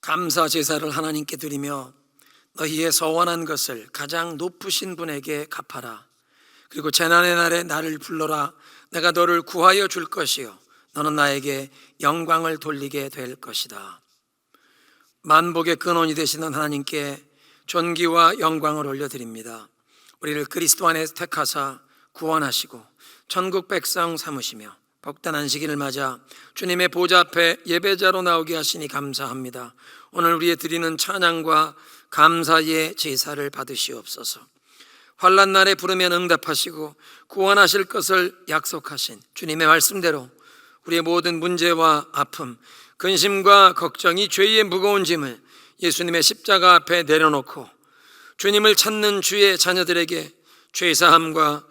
감사 제사를 하나님께 드리며 너희의 서원한 것을 가장 높으신 분에게 갚아라. 그리고 재난의 날에 나를 불러라. 내가 너를 구하여 줄 것이요 너는 나에게 영광을 돌리게 될 것이다. 만복의 근원이 되시는 하나님께 존귀와 영광을 올려드립니다. 우리를 그리스도 안에 택하사 구원하시고 천국 백성 삼으시며 복단한 시기를 맞아 주님의 보좌 앞에 예배자로 나오게 하시니 감사합니다. 오늘 우리의 드리는 찬양과 감사의 제사를 받으시옵소서. 환난 날에 부르면 응답하시고 구원하실 것을 약속하신 주님의 말씀대로 우리의 모든 문제와 아픔, 근심과 걱정이 죄의 무거운 짐을 예수님의 십자가 앞에 내려놓고 주님을 찾는 주의 자녀들에게 죄사함과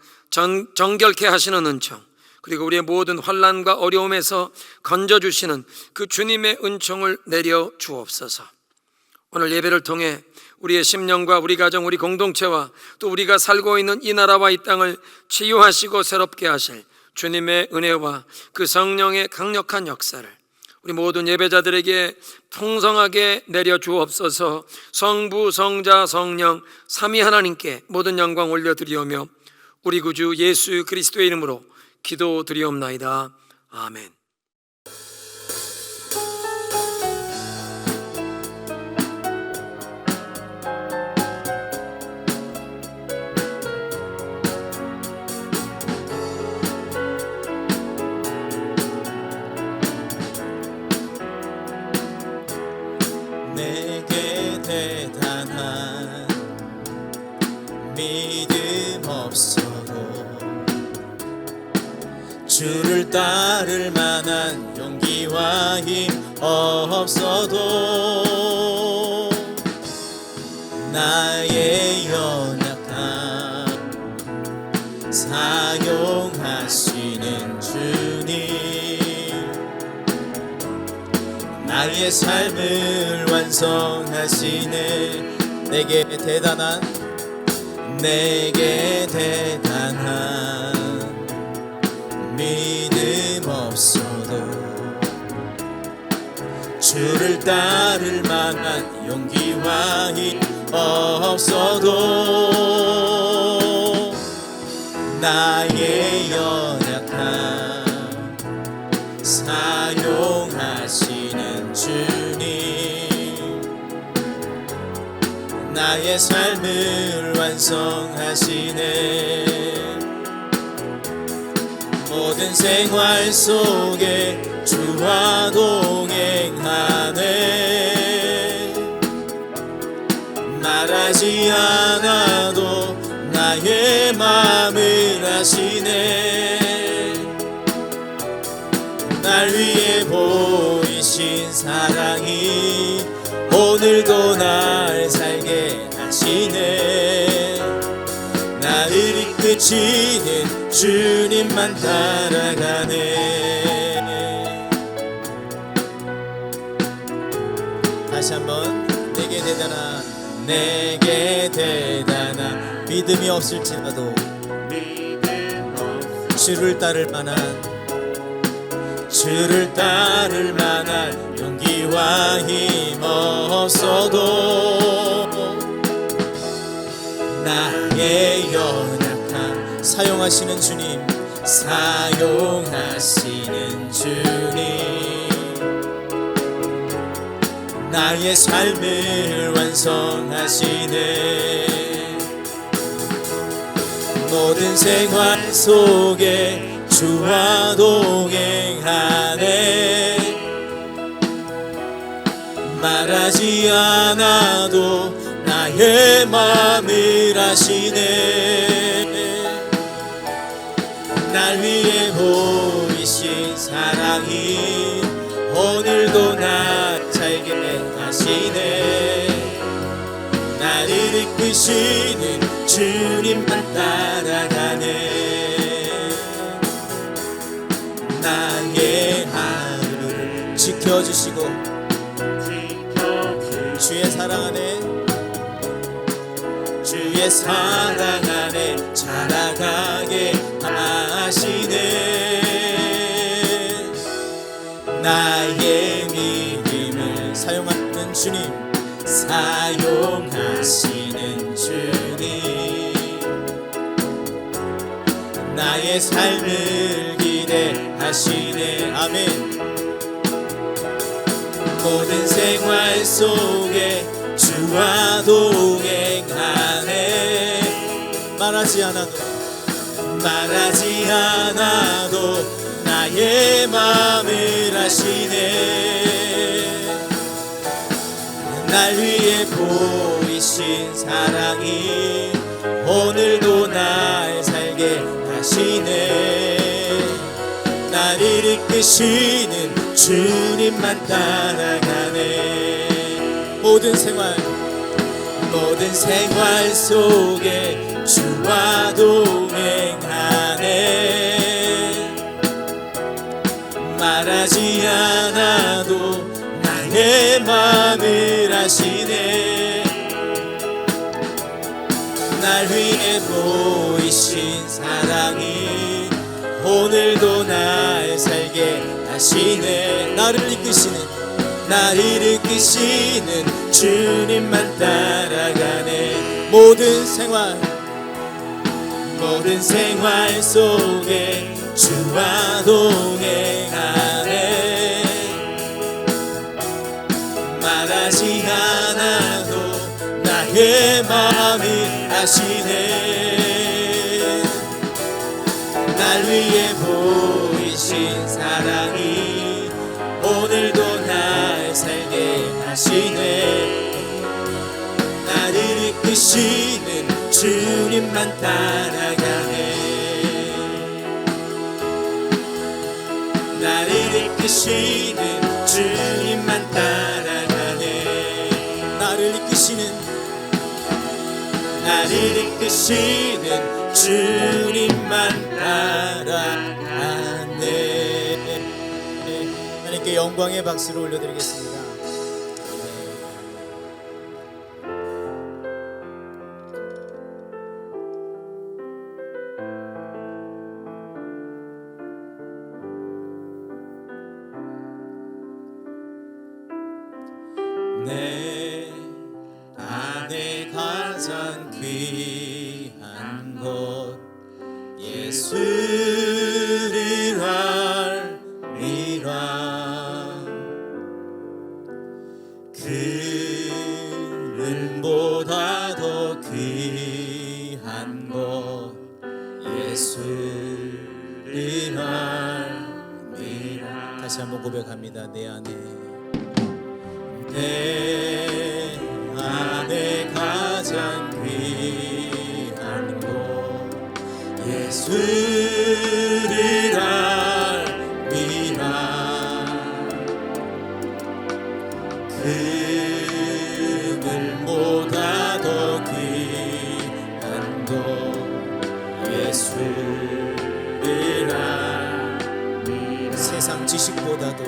정결케 하시는 은총, 그리고 우리의 모든 환난과 어려움에서 건져주시는 그 주님의 은총을 내려 주옵소서. 오늘 예배를 통해 우리의 심령과 우리 가정, 우리 공동체와 또 우리가 살고 있는 이 나라와 이 땅을 치유하시고 새롭게 하실 주님의 은혜와 그 성령의 강력한 역사를 우리 모든 예배자들에게 풍성하게 내려 주옵소서. 성부, 성자, 성령 삼위 하나님께 모든 영광 올려드리오며 우리 구주 예수 그리스도의 이름으로 기도드리옵나이다. 아멘. 내게 대단한 믿음 없어도 주를 따를 만한 용기와 힘 없어도 나의 연약함 사용하시는 주님, 나의 삶을 완성하시네. 내게 대단한 믿음 없어도 주를 따를 만한 용기와 힘 없어도 나의 연약함 사용하시는 주님, 나의 삶을 완성하시네. 모든 생활 속에 주와 동행하네. 말하지 않아도 나의 마음을 아시네. 날 위해 보이신 사랑이 오늘도 날 살게 하시네. 나를 이끄시는 주님만 따라가네. 다시 한번 내게 대단한 믿음이 없을지라도 주를 따를 만한 용기와 힘 없어도 나의 연약함 사용하시는 주님, 나의 삶을 완성하시네. 모든 생활 속에 주와 동행하네. 말하지 않아도 나의 마음을 아시네. 날 위해 보이신 사랑이 오늘도 나 살게 하시네. 나를 이끄시는 주님만 따라가네. 나의 하루를 지켜주시고 주의 사랑 안에 자라가게 하시네. 나의 믿음을 사용한 사용하시는 주님, 사용하시는 주님, 나의 삶을 기대하시네. 아멘. 모든 생활 속에 주와 동행하네. 말하지 않아도 나의 마음을 아시네. 날 위해 보이신 사랑이 오늘도 날 살게 하시네. 나를 이끄시는 주님만 따라가네. 모든 생활 속에 주와 동행하네. 말하지 않아도 나의 마음을 아시네. 날 위해 보이신 사랑이 오늘도 날 살게 하시네. 나를 이끄시는 주님만 따라가네. 모든 생활 속에 주와 동행하네. 말하지 않아도 나의 마음을 아시네. 날 위해 보이신 사랑이 오늘도 날 살게 하시네. 나를 이끄시는 주님만 따라가네. 나를 이끄시는 주님만 따라가네. 나를 이끄시는 주님만 따라가네. 하나님께 영광의 박수를 올려드리겠습니다. 내 안에 가장 귀한 것 예수를 알리라. 그는보다 더 귀한 것 예수를 알리라. 다시 한번 고백합니다. 내 안에 가장 귀한 것 예수를 알리라. 그늘보다 더 귀한 것 예수를 알리라. 세상 지식보다도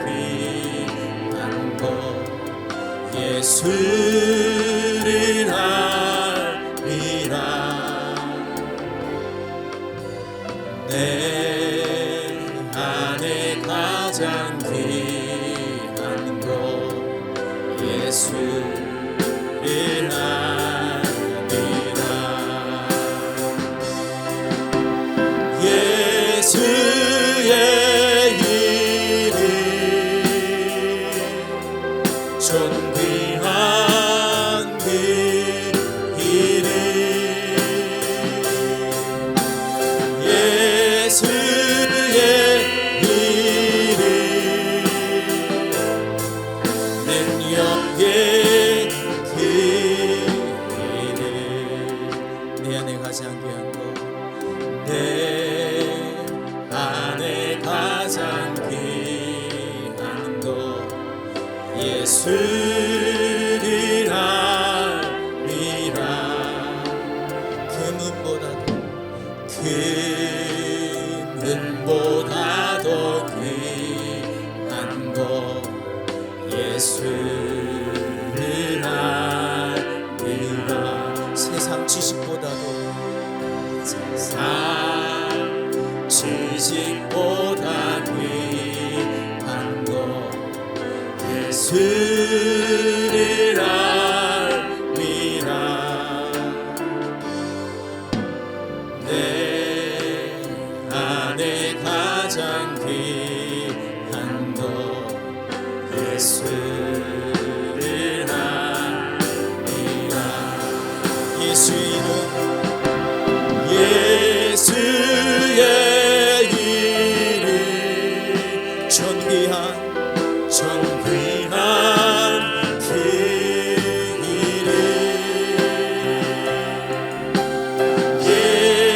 귀한 것 예수를 알리라. 내 안에 가장 귀한 것 예수를 알리라. 예수의 이름 존귀한 그 이름 예수의 이름 능력의 그 이름 내 안에 가장 귀한 것 내 안에 가장 귀한 것 예수를 알리라. 금은보다 더 귀한 것 예수를 알리라. 세상 지식보다도 지식보다 귀한 것 예수를 알미라. 내 안에 가장 귀한 것 예수를 알미라. 예수의 이름, 예수의 이름, 존귀한 그 이름,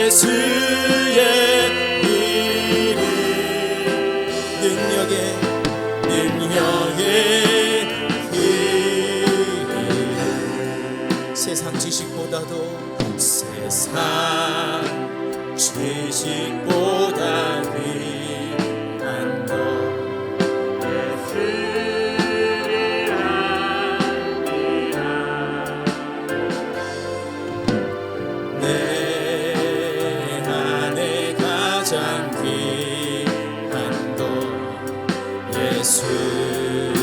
예수의 이름, 능력의 그 이름, 세상 지식보다도 세상 지식보다 귀한 것 예수를 알미라. 내 안에 가장 귀한 것 예수를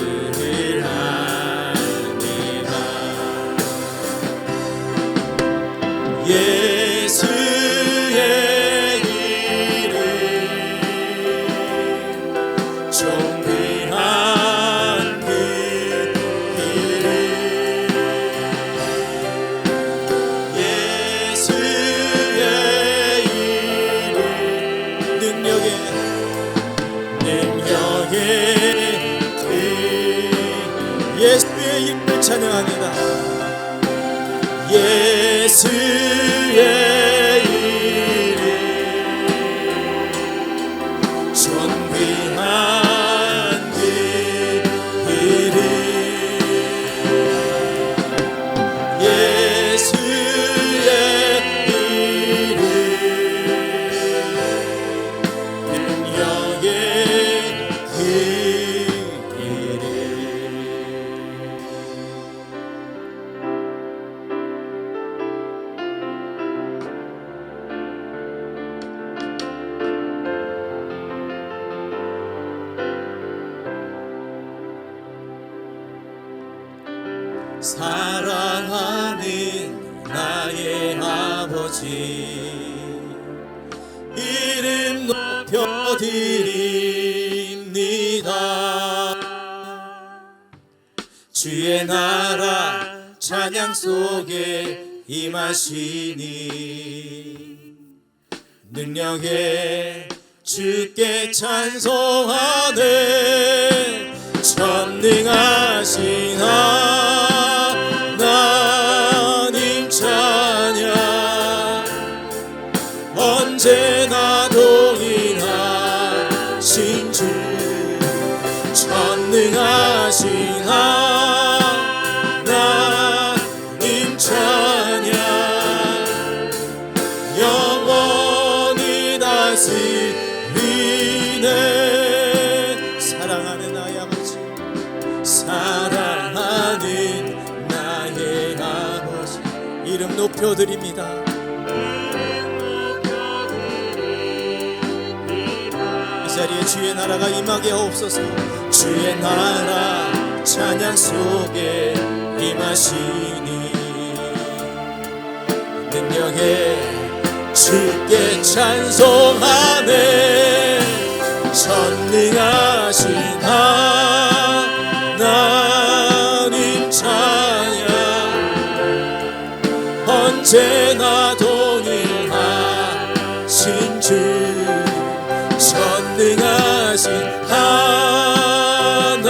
알미라. 예수의 이름, 존귀한 그 이름, 예수의 이름, 능력의 그 예수의 이름을 찬양합니다. 예수의 이름, 존귀한 그 이름, 예수의 이름, 능력의 그 이름. 사랑하는 나의 아버지, 이름 높여드립니다. 주의 나라 찬양 속에 임하시니 능력에 주께 찬송하네. 전능하신 하나님 찬양, 언제나 동일하신 주, 전능하신 하나님 찬양, 영원히 다스리네. 사랑하는 나의 아버지, 사랑하는 나의 아버지, 이름 높여드립니다. 이 자리에 주의 나라가 임하게 하옵소서. 주의 나라 찬양 속에 임하시니 능력에 주께 찬송하네. 전능하신 하나님 찬양, 언제나 동일하신 주, 전능하신 하나님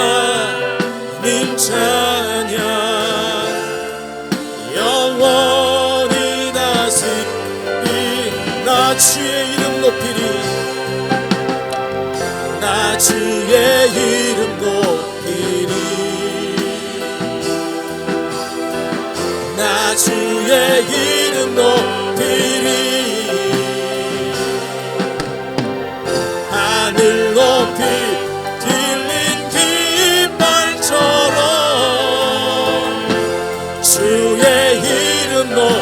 찬양, 영원히 다스리. 나 주의 이름 높이리, 나 주의 이름 높이리, 나 주의 이름 높이리. 하늘 높이 들린 깃발처럼 주의 이름 높이리.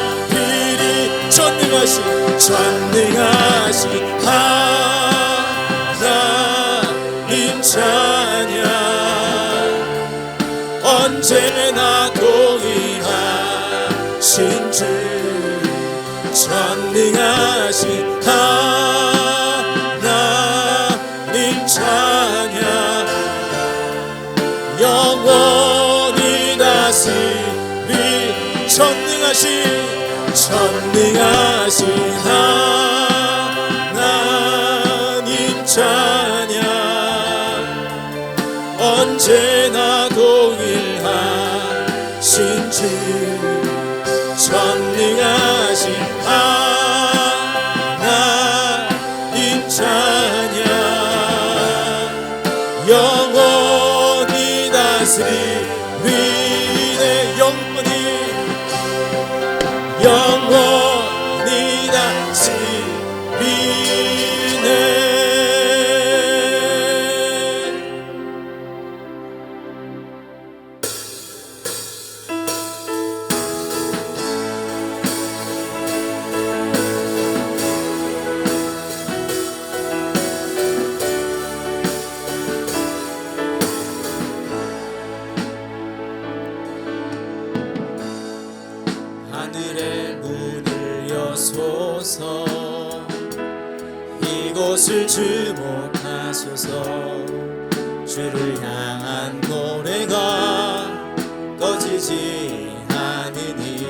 전능하신 언제나 동일하신 주 전능하신 하나님 찬양 영원히 다스리 전능하신 하나님 찬양 언제나 동일하신 주 전능하신 하나님 찬양 영원히 다스리네 영원히 다스리네 하늘의 문을 여소서 이곳을 주목하소서 주를 향한 노래가 꺼지지 않으니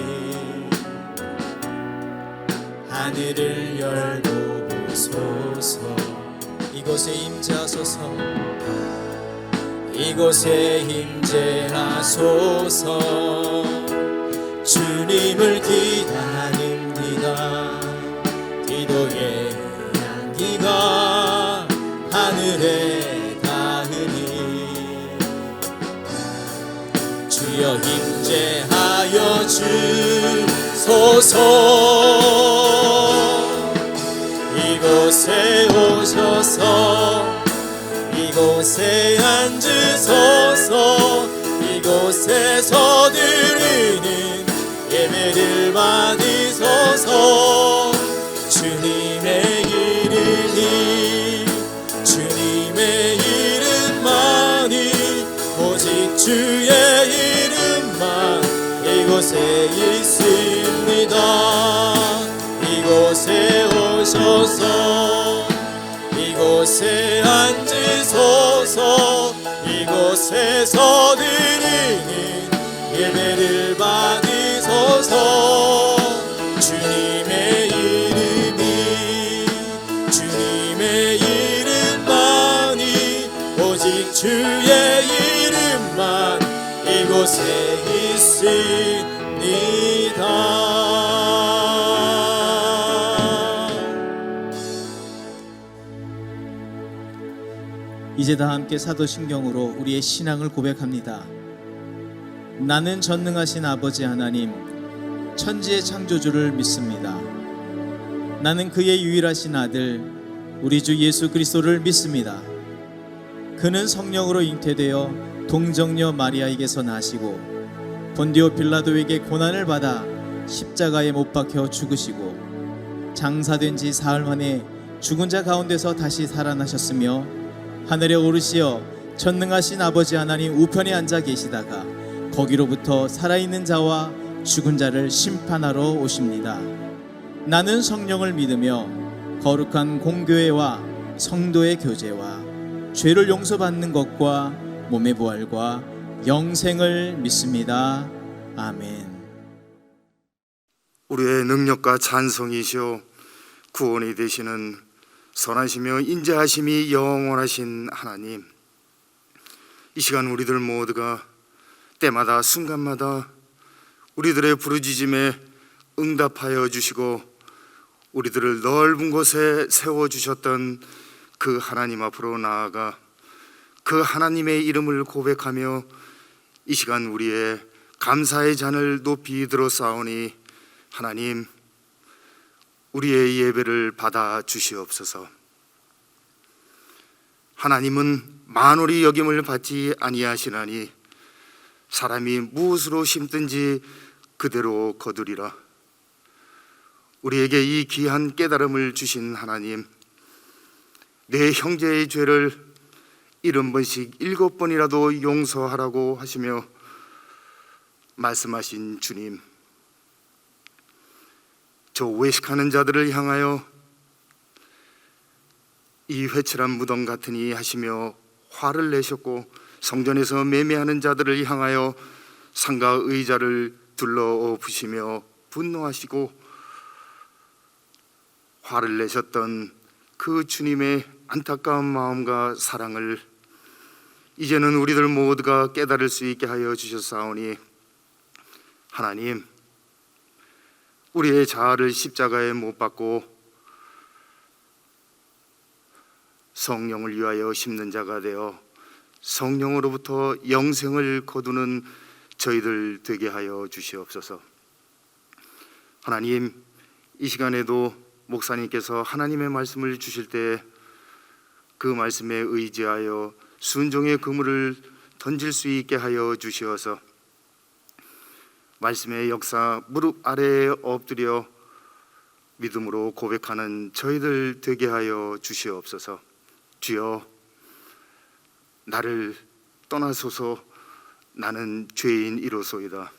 하늘을 열고 보소서 이곳에 임재하소서 이곳에 임재하소서 주님을 기다립니다 기도의 향기가 하늘에 닿으니 주여 임재하여 주소서 이곳에 오셔서 이곳에 앉으소서 이곳에서 드리는 예배를 받으소서 주님의 이름만이 오직 주의 이름만 이곳에 있습니다 이곳에 오셔서 이곳에 앉으소서 이곳에서 드리는 예배를 받으소서 주님의 이름만이 오직 주의 이름만 이곳에 있습니다 이제 다 함께 사도신경으로 우리의 신앙을 고백합니다. 나는 전능하신 아버지 하나님 천지의 창조주를 믿습니다. 나는 그의 유일하신 아들 우리 주 예수 그리스도를 믿습니다. 그는 성령으로 잉태되어 동정녀 마리아에게서 나시고 본디오 빌라도에게 고난을 받아 십자가에 못 박혀 죽으시고 장사된 지 사흘 만에 죽은 자 가운데서 다시 살아나셨으며 하늘에 오르시어 전능하신 아버지 하나님 우편에 앉아 계시다가 거기로부터 살아있는 자와 죽은 자를 심판하러 오십니다. 나는 성령을 믿으며 거룩한 공교회와 성도의 교제와 죄를 용서받는 것과 몸의 부활과 영생을 믿습니다. 아멘. 우리의 능력과 찬송이시오 구원이 되시는 선하시며 인자하심이 영원하신 하나님, 이 시간 우리들 모두가 때마다 순간마다 우리들의 부르짖음에 응답하여 주시고 우리들을 넓은 곳에 세워주셨던 그 하나님 앞으로 나아가 그 하나님의 이름을 고백하며 이 시간 우리의 감사의 잔을 높이 들어 싸우니 하나님, 우리의 예배를 받아 주시옵소서. 하나님은 만홀히 여김을 받지 아니하시나니 사람이 무엇으로 심든지 그대로 거두리라. 우리에게 이 귀한 깨달음을 주신 하나님, 내 형제의 죄를 70번씩 7번이라도 용서하라고 하시며 말씀하신 주님, 저 외식하는 자들을 향하여 이 회칠한 무덤 같으니 하시며 화를 내셨고, 성전에서 매매하는 자들을 향하여 상가 의자를 둘러부시며 분노하시고 화를 내셨던 그 주님의 안타까운 마음과 사랑을 이제는 우리들 모두가 깨달을 수 있게 하여 주셨사오니, 하나님, 우리의 자아를 십자가에 못 박고 성령을 위하여 심는 자가 되어 성령으로부터 영생을 거두는 저희들 되게 하여 주시옵소서. 하나님, 이 시간에도 목사님께서 하나님의 말씀을 주실 때 그 말씀에 의지하여 순종의 그물을 던질 수 있게 하여 주시어서 말씀의 역사 무릎 아래에 엎드려 믿음으로 고백하는 저희들 되게 하여 주시옵소서. 주여, 나를 떠나소서. 나는 죄인이로소이다.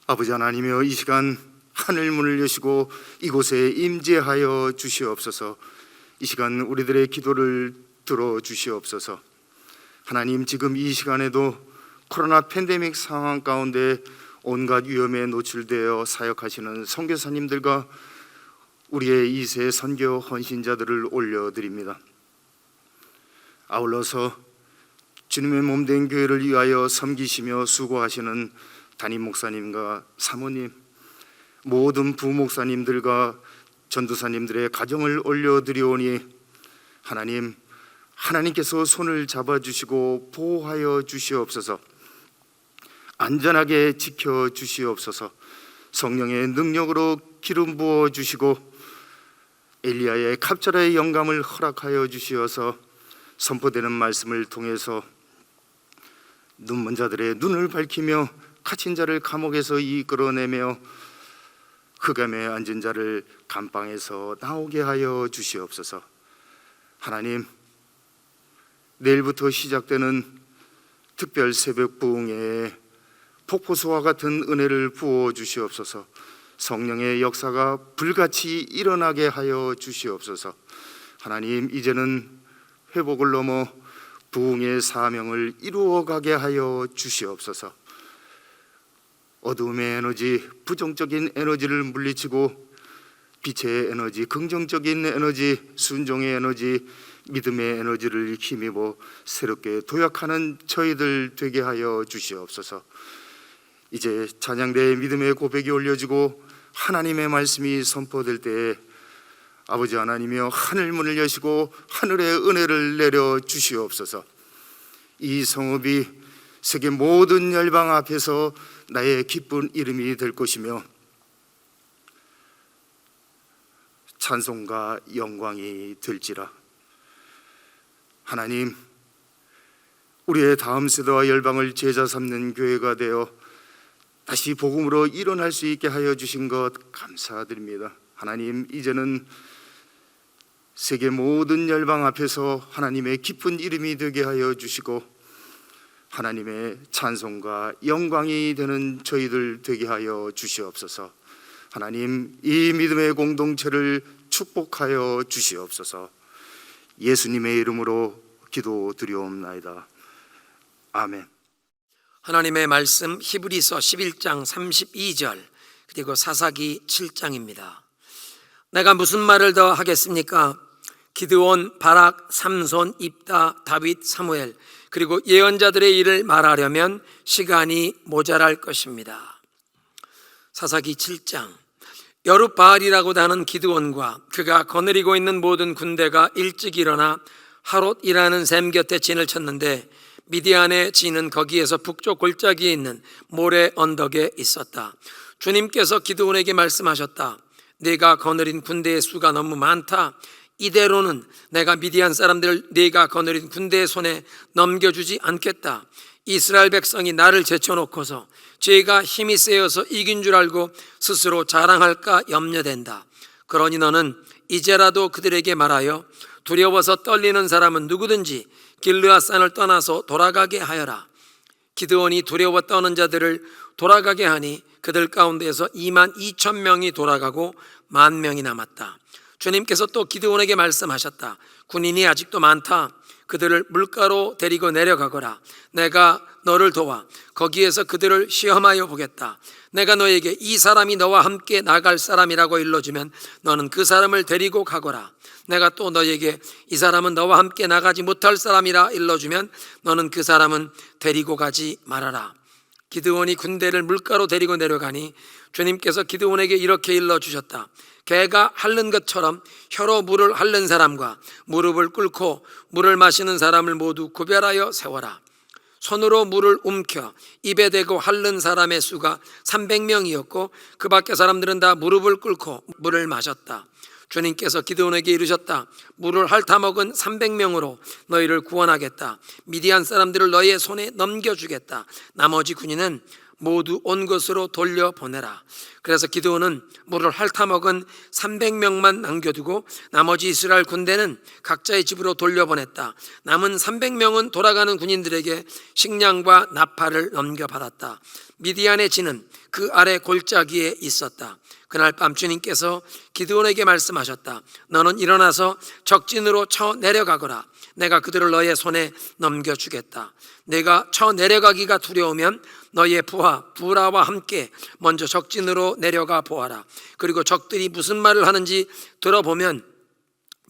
아버지 하나님이여, 이 시간 하늘 문을 여시고 이곳에 임재하여 주시옵소서. 이 시간 우리들의 기도를 들어주시옵소서. 하나님, 지금 이 시간에도 코로나 팬데믹 상황 가운데 온갖 위험에 노출되어 사역하시는 선교사님들과 우리의 2세 선교 헌신자들을 올려드립니다. 아울러서 주님의 몸된 교회를 위하여 섬기시며 수고하시는 담임 목사님과 사모님, 모든 부목사님들과 전도사님들의 가정을 올려드리오니, 하나님, 하나님께서 손을 잡아주시고 보호하여 주시옵소서. 안전하게 지켜주시옵소서. 성령의 능력으로 기름 부어주시고 엘리야의 갑절의 영감을 허락하여 주시어서 선포되는 말씀을 통해서 눈먼 자들의 눈을 밝히며 갇힌 자를 감옥에서 이끌어내며 흑암에 앉은 자를 감방에서 나오게 하여 주시옵소서. 하나님, 내일부터 시작되는 특별 새벽 부흥에 폭포수와 같은 은혜를 부어 주시옵소서. 성령의 역사가 불같이 일어나게 하여 주시옵소서. 하나님, 이제는 회복을 넘어 부흥의 사명을 이루어가게 하여 주시옵소서. 어둠의 에너지, 부정적인 에너지를 물리치고 빛의 에너지, 긍정적인 에너지, 순종의 에너지, 믿음의 에너지를 힘입어 새롭게 도약하는 저희들 되게 하여 주시옵소서. 이제 찬양대의 믿음의 고백이 올려지고 하나님의 말씀이 선포될 때에 아버지 하나님이여, 하늘 문을 여시고 하늘의 은혜를 내려 주시옵소서. 이 성읍이 세계 모든 열방 앞에서 나의 기쁜 이름이 될 것이며 찬송과 영광이 될지라. 하나님, 우리의 다음 세대와 열방을 제자 삼는 교회가 되어 다시 복음으로 일어날 수 있게 하여 주신 것 감사드립니다. 하나님, 이제는 세계 모든 열방 앞에서 하나님의 기쁜 이름이 되게 하여 주시고 하나님의 찬송과 영광이 되는 저희들 되게 하여 주시옵소서. 하나님, 이 믿음의 공동체를 축복하여 주시옵소서. 예수님의 이름으로 기도드리옵나이다. 아멘. 하나님의 말씀 히브리서 11장 32절 그리고 사사기 7장입니다. 내가 무슨 말을 더 하겠습니까? 기드온, 바락, 삼손, 입다, 다윗, 사무엘 그리고 예언자들의 일을 말하려면 시간이 모자랄 것입니다. 사사기 7장, 여룻바알이라고도 하는 기드온과 그가 거느리고 있는 모든 군대가 일찍 일어나 하롯이라는 샘 곁에 진을 쳤는데 미디안의 진은 거기에서 북쪽 골짜기에 있는 모래 언덕에 있었다. 주님께서 기드온에게 말씀하셨다. 네가 거느린 군대의 수가 너무 많다. 이대로는 내가 미디안 사람들을 네가 거느린 군대의 손에 넘겨주지 않겠다. 이스라엘 백성이 나를 제쳐놓고서 죄가 힘이 세어서 이긴 줄 알고 스스로 자랑할까 염려된다. 그러니 너는 이제라도 그들에게 말하여 두려워서 떨리는 사람은 누구든지 길르앗산을 떠나서 돌아가게 하여라. 기드온이 두려워 떠는 자들을 돌아가게 하니 그들 가운데에서 22,000명이 돌아가고 10,000명이 남았다. 주님께서 또 기드온에게 말씀하셨다. 군인이 아직도 많다. 그들을 물가로 데리고 내려가거라. 내가 너를 도와 거기에서 그들을 시험하여 보겠다. 내가 너에게 이 사람이 너와 함께 나갈 사람이라고 일러주면 너는 그 사람을 데리고 가거라. 내가 또 너에게 이 사람은 너와 함께 나가지 못할 사람이라 일러주면 너는 그 사람은 데리고 가지 말아라. 기드온이 군대를 물가로 데리고 내려가니 주님께서 기드온에게 이렇게 일러주셨다. 개가 핥는 것처럼 혀로 물을 핥는 사람과 무릎을 꿇고 물을 마시는 사람을 모두 구별하여 세워라. 손으로 물을 움켜 입에 대고 핥는 사람의 수가 300명이었고 그 밖의 사람들은 다 무릎을 꿇고 물을 마셨다. 주님께서 기드온에게 이르셨다. 물을 핥아먹은 300명으로 너희를 구원하겠다. 미디안 사람들을 너희의 손에 넘겨주겠다. 나머지 군인은 모두 온 곳으로 돌려보내라. 그래서 기드온은 물을 핥아먹은 300명만 남겨두고 나머지 이스라엘 군대는 각자의 집으로 돌려보냈다. 남은 300명은 돌아가는 군인들에게 식량과 나팔을 넘겨받았다. 미디안의 진은 그 아래 골짜기에 있었다. 그날 밤 주님께서 기드온에게 말씀하셨다. 너는 일어나서 적진으로 쳐 내려가거라. 내가 그들을 너의 손에 넘겨주겠다. 내가 쳐 내려가기가 두려우면 너의 부하와 함께 먼저 적진으로 내려가 보아라. 그리고 적들이 무슨 말을 하는지 들어보면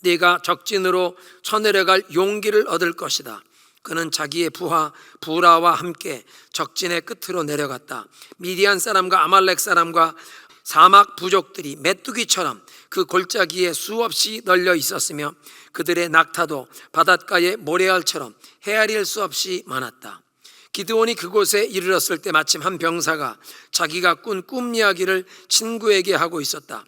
네가 적진으로 쳐 내려갈 용기를 얻을 것이다. 그는 자기의 부하와 함께 적진의 끝으로 내려갔다. 미디안 사람과 아말렉 사람과 사막 부족들이 메뚜기처럼 그 골짜기에 수없이 널려 있었으며 그들의 낙타도 바닷가의 모래알처럼 헤아릴 수 없이 많았다. 기드온이 그곳에 이르렀을 때 마침 한 병사가 자기가 꾼 꿈 이야기를 친구에게 하고 있었다.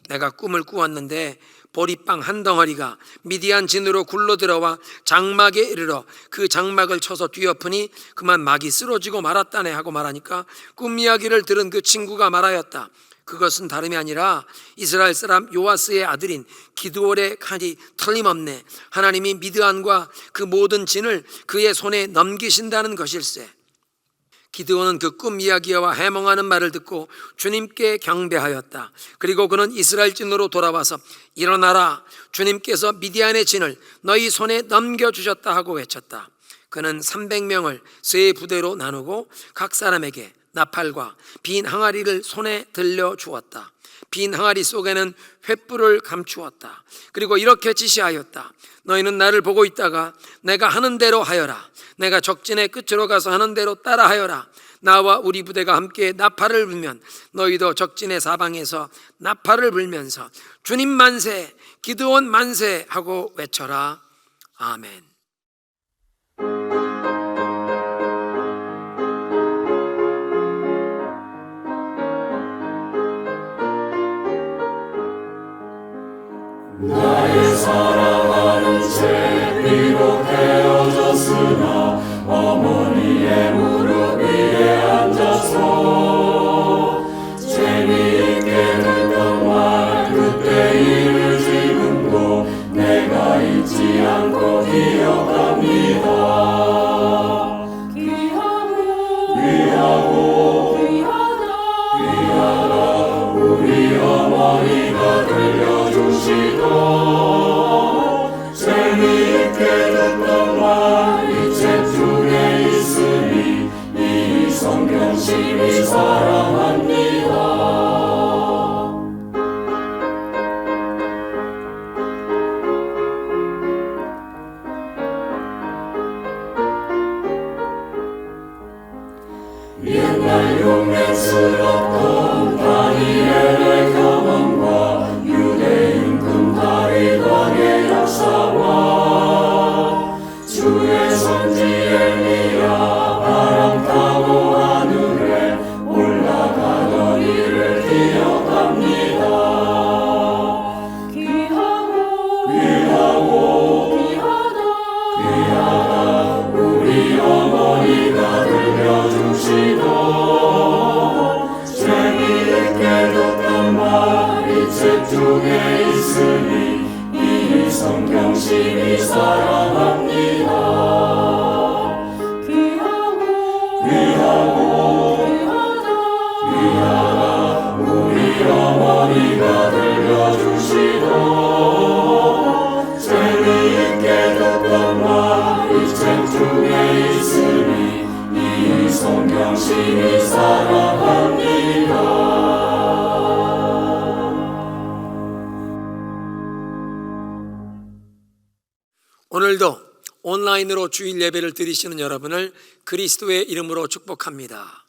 내가 꿈을 꾸었는데 보리빵 한 덩어리가 미디안 진으로 굴러 들어와 장막에 이르러 그 장막을 쳐서 뒤엎으니 그만 막이 쓰러지고 말았다네 하고 말하니까 꿈 이야기를 들은 그 친구가 말하였다. 그것은 다름이 아니라 이스라엘 사람 요아스의 아들인 기드온의 칼이 틀림없네. 하나님이 미드안과 그 모든 진을 그의 손에 넘기신다는 것일세. 기드온은 그 꿈 이야기와 해몽하는 말을 듣고 주님께 경배하였다. 그리고 그는 이스라엘 진으로 돌아와서 일어나라. 주님께서 미디안의 진을 너희 손에 넘겨주셨다 하고 외쳤다. 그는 300명을 세 부대로 나누고 각 사람에게 나팔과 빈 항아리를 손에 들려 주었다. 빈 항아리 속에는 횃불을 감추었다. 그리고 이렇게 지시하였다. 너희는 나를 보고 있다가 내가 하는 대로 하여라. 내가 적진의 끝으로 가서 하는 대로 따라 하여라. 나와 우리 부대가 함께 나팔을 불면 너희도 적진의 사방에서 나팔을 불면서 주님 만세, 기드온 만세 하고 외쳐라. 아멘. 나의 사랑하는 채 비록 헤어졌으나 어머니의 무릎 위에 앉아서 재미있게 듣던 말 그때 일을 지금도 내가 잊지 않고 기억합니다. 귀하다 우리 어머니가 들려주시던 재미있게 듣던 말 이 책 중에 있으니 이 성경 심히 사랑합니다. 옛날 용맹스럽던 다니엘의 경험과 유대인 금다리강의 역사와 주의 선지 엘리야 바람 타고 하늘에 올라가던 일을 기억합니다. 귀하다 우리 어머니가 들려주시던 재미있게 듣던 말 이 책 중에 있으니 이 성경 심히 사랑합니다. 귀하다 당신이 사랑합니다. 오늘도 온라인으로 주일 예배를 드리시는 여러분을 그리스도의 이름으로 축복합니다.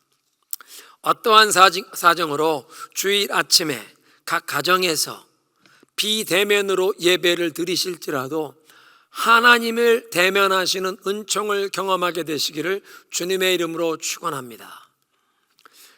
어떠한 사정으로 주일 아침에 각 가정에서 비대면으로 예배를 드리실지라도 하나님을 대면하시는 은총을 경험하게 되시기를 주님의 이름으로 축원합니다.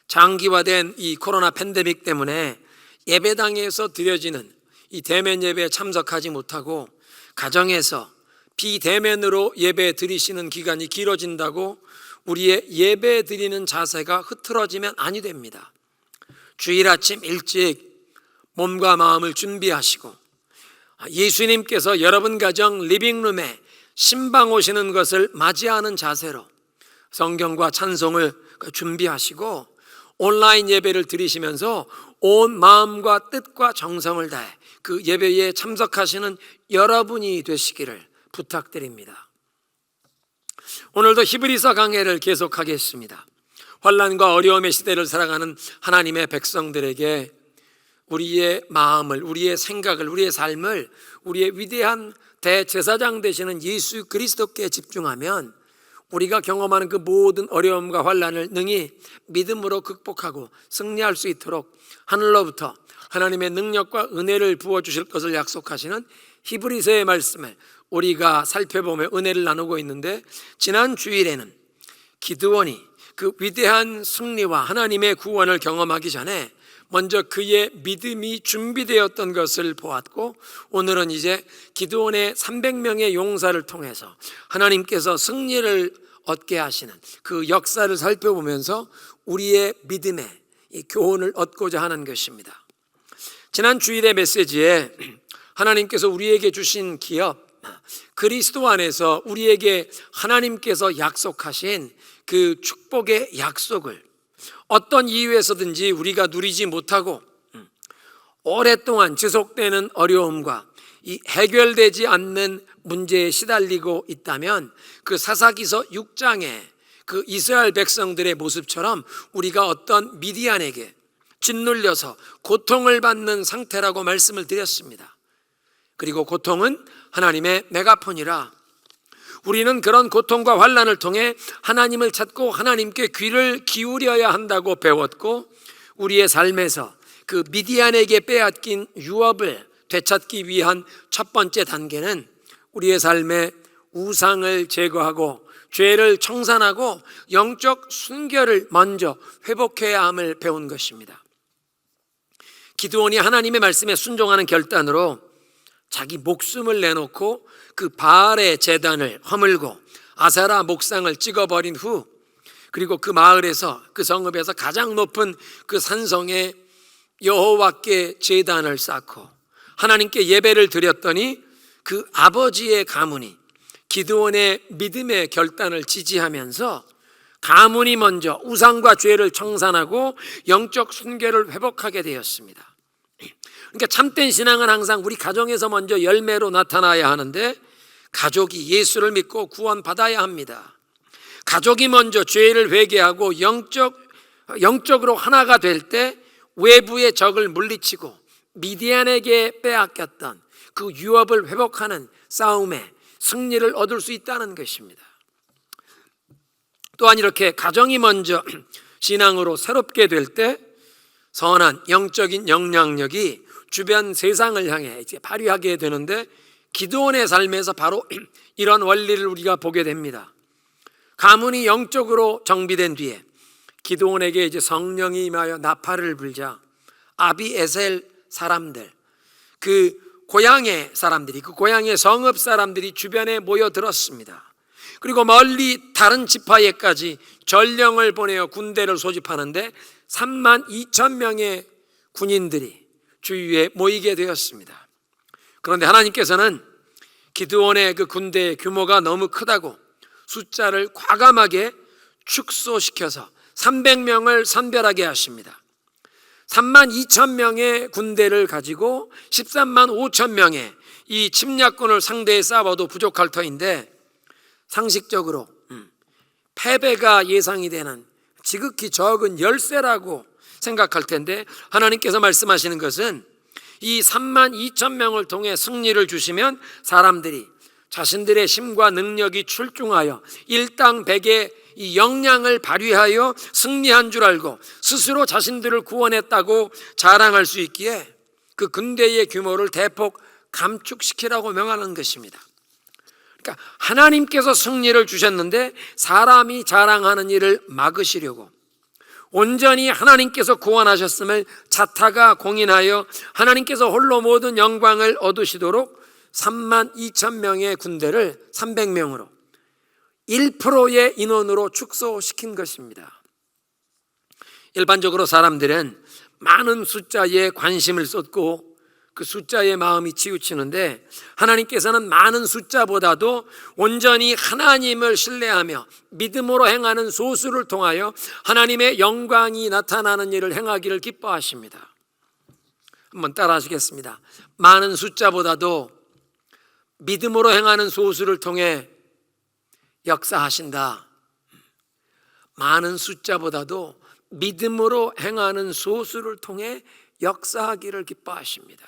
장기화된 이 코로나 팬데믹 때문에 예배당에서 드려지는 이 대면 예배에 참석하지 못하고 가정에서 비대면으로 예배 드리시는 기간이 길어진다고 우리의 예배 드리는 자세가 흐트러지면 아니 됩니다. 주일 아침 일찍 몸과 마음을 준비하시고 예수님께서 여러분 가정 리빙룸에 신방 오시는 것을 맞이하는 자세로 성경과 찬송을 준비하시고 온라인 예배를 드리시면서 온 마음과 뜻과 정성을 다해 그 예배에 참석하시는 여러분이 되시기를 부탁드립니다. 오늘도 히브리서 강해를 계속하겠습니다. 환난과 어려움의 시대를 살아가는 하나님의 백성들에게 우리의 마음을, 우리의 생각을, 우리의 삶을 우리의 위대한 대제사장 되시는 예수 그리스도께 집중하면 우리가 경험하는 그 모든 어려움과 환난을 능히 믿음으로 극복하고 승리할 수 있도록 하늘로부터 하나님의 능력과 은혜를 부어주실 것을 약속하시는 히브리서의 말씀을 우리가 살펴보며 은혜를 나누고 있는데, 지난 주일에는 기드온이 그 위대한 승리와 하나님의 구원을 경험하기 전에 먼저 그의 믿음이 준비되었던 것을 보았고, 오늘은 이제 기드온의 300명의 용사를 통해서 하나님께서 승리를 얻게 하시는 그 역사를 살펴보면서 우리의 믿음의 이 교훈을 얻고자 하는 것입니다. 지난 주일의 메시지에 하나님께서 우리에게 주신 기업, 그리스도 안에서 우리에게 하나님께서 약속하신 그 축복의 약속을 어떤 이유에서든지 우리가 누리지 못하고 오랫동안 지속되는 어려움과 이 해결되지 않는 문제에 시달리고 있다면, 그 사사기서 6장의 그 이스라엘 백성들의 모습처럼 우리가 어떤 미디안에게 짓눌려서 고통을 받는 상태라고 말씀을 드렸습니다. 그리고 고통은 하나님의 메가폰이라 우리는 그런 고통과 환난을 통해 하나님을 찾고 하나님께 귀를 기울여야 한다고 배웠고, 우리의 삶에서 그 미디안에게 빼앗긴 유업을 되찾기 위한 첫 번째 단계는 우리의 삶에 우상을 제거하고 죄를 청산하고 영적 순결을 먼저 회복해야 함을 배운 것입니다. 기드온이 하나님의 말씀에 순종하는 결단으로 자기 목숨을 내놓고 그 바알의 제단을 허물고 아세라 목상을 찍어버린 후, 그리고 그 마을에서, 그 성읍에서 가장 높은 그 산성에 여호와께 제단을 쌓고 하나님께 예배를 드렸더니 그 아버지의 가문이 기드온의 믿음의 결단을 지지하면서 가문이 먼저 우상과 죄를 청산하고 영적 순결을 회복하게 되었습니다. 그러니까 참된 신앙은 항상 우리 가정에서 먼저 열매로 나타나야 하는데, 가족이 예수를 믿고 구원받아야 합니다. 가족이 먼저 죄를 회개하고 영적으로 하나가 될 때 외부의 적을 물리치고 미디안에게 빼앗겼던 그 유업을 회복하는 싸움에 승리를 얻을 수 있다는 것입니다. 또한 이렇게 가정이 먼저 신앙으로 새롭게 될 때 선한 영적인 영향력이 주변 세상을 향해 이제 발휘하게 되는데, 기드온의 삶에서 바로 이런 원리를 우리가 보게 됩니다. 가문이 영적으로 정비된 뒤에 기드온에게 이제 성령이 임하여 나팔을 불자 아비에셀 사람들, 그 고향의 사람들이, 그 고향의 성읍 사람들이 주변에 모여들었습니다. 그리고 멀리 다른 지파에까지 전령을 보내어 군대를 소집하는데 32,000명의 군인들이 주위에 모이게 되었습니다. 그런데 하나님께서는 기드온의 그 군대의 규모가 너무 크다고 숫자를 과감하게 축소시켜서 300명을 선별하게 하십니다. 32,000명의 군대를 가지고 13만 5천 명의 이 침략군을 상대에 싸워도 부족할 터인데, 상식적으로 패배가 예상이 되는 지극히 적은 열세라고 생각할 텐데, 하나님께서 말씀하시는 것은 이 32,000명을 통해 승리를 주시면 사람들이 자신들의 힘과 능력이 출중하여 일당백의 이 역량을 발휘하여 승리한 줄 알고 스스로 자신들을 구원했다고 자랑할 수 있기에 그 군대의 규모를 대폭 감축시키라고 명하는 것입니다. 그러니까 하나님께서 승리를 주셨는데 사람이 자랑하는 일을 막으시려고 온전히 하나님께서 구원하셨음을 자타가 공인하여 하나님께서 홀로 모든 영광을 얻으시도록 32,000명의 군대를 300명으로 1%의 인원으로 축소시킨 것입니다. 일반적으로 사람들은 많은 숫자에 관심을 쏟고 그 숫자에 마음이 치우치는데, 하나님께서는 많은 숫자보다도 온전히 하나님을 신뢰하며 믿음으로 행하는 소수를 통하여 하나님의 영광이 나타나는 일을 행하기를 기뻐하십니다. 한번 따라 하시겠습니다. 많은 숫자보다도 믿음으로 행하는 소수를 통해 역사하신다. 많은 숫자보다도 믿음으로 행하는 소수를 통해 역사하기를 기뻐하십니다.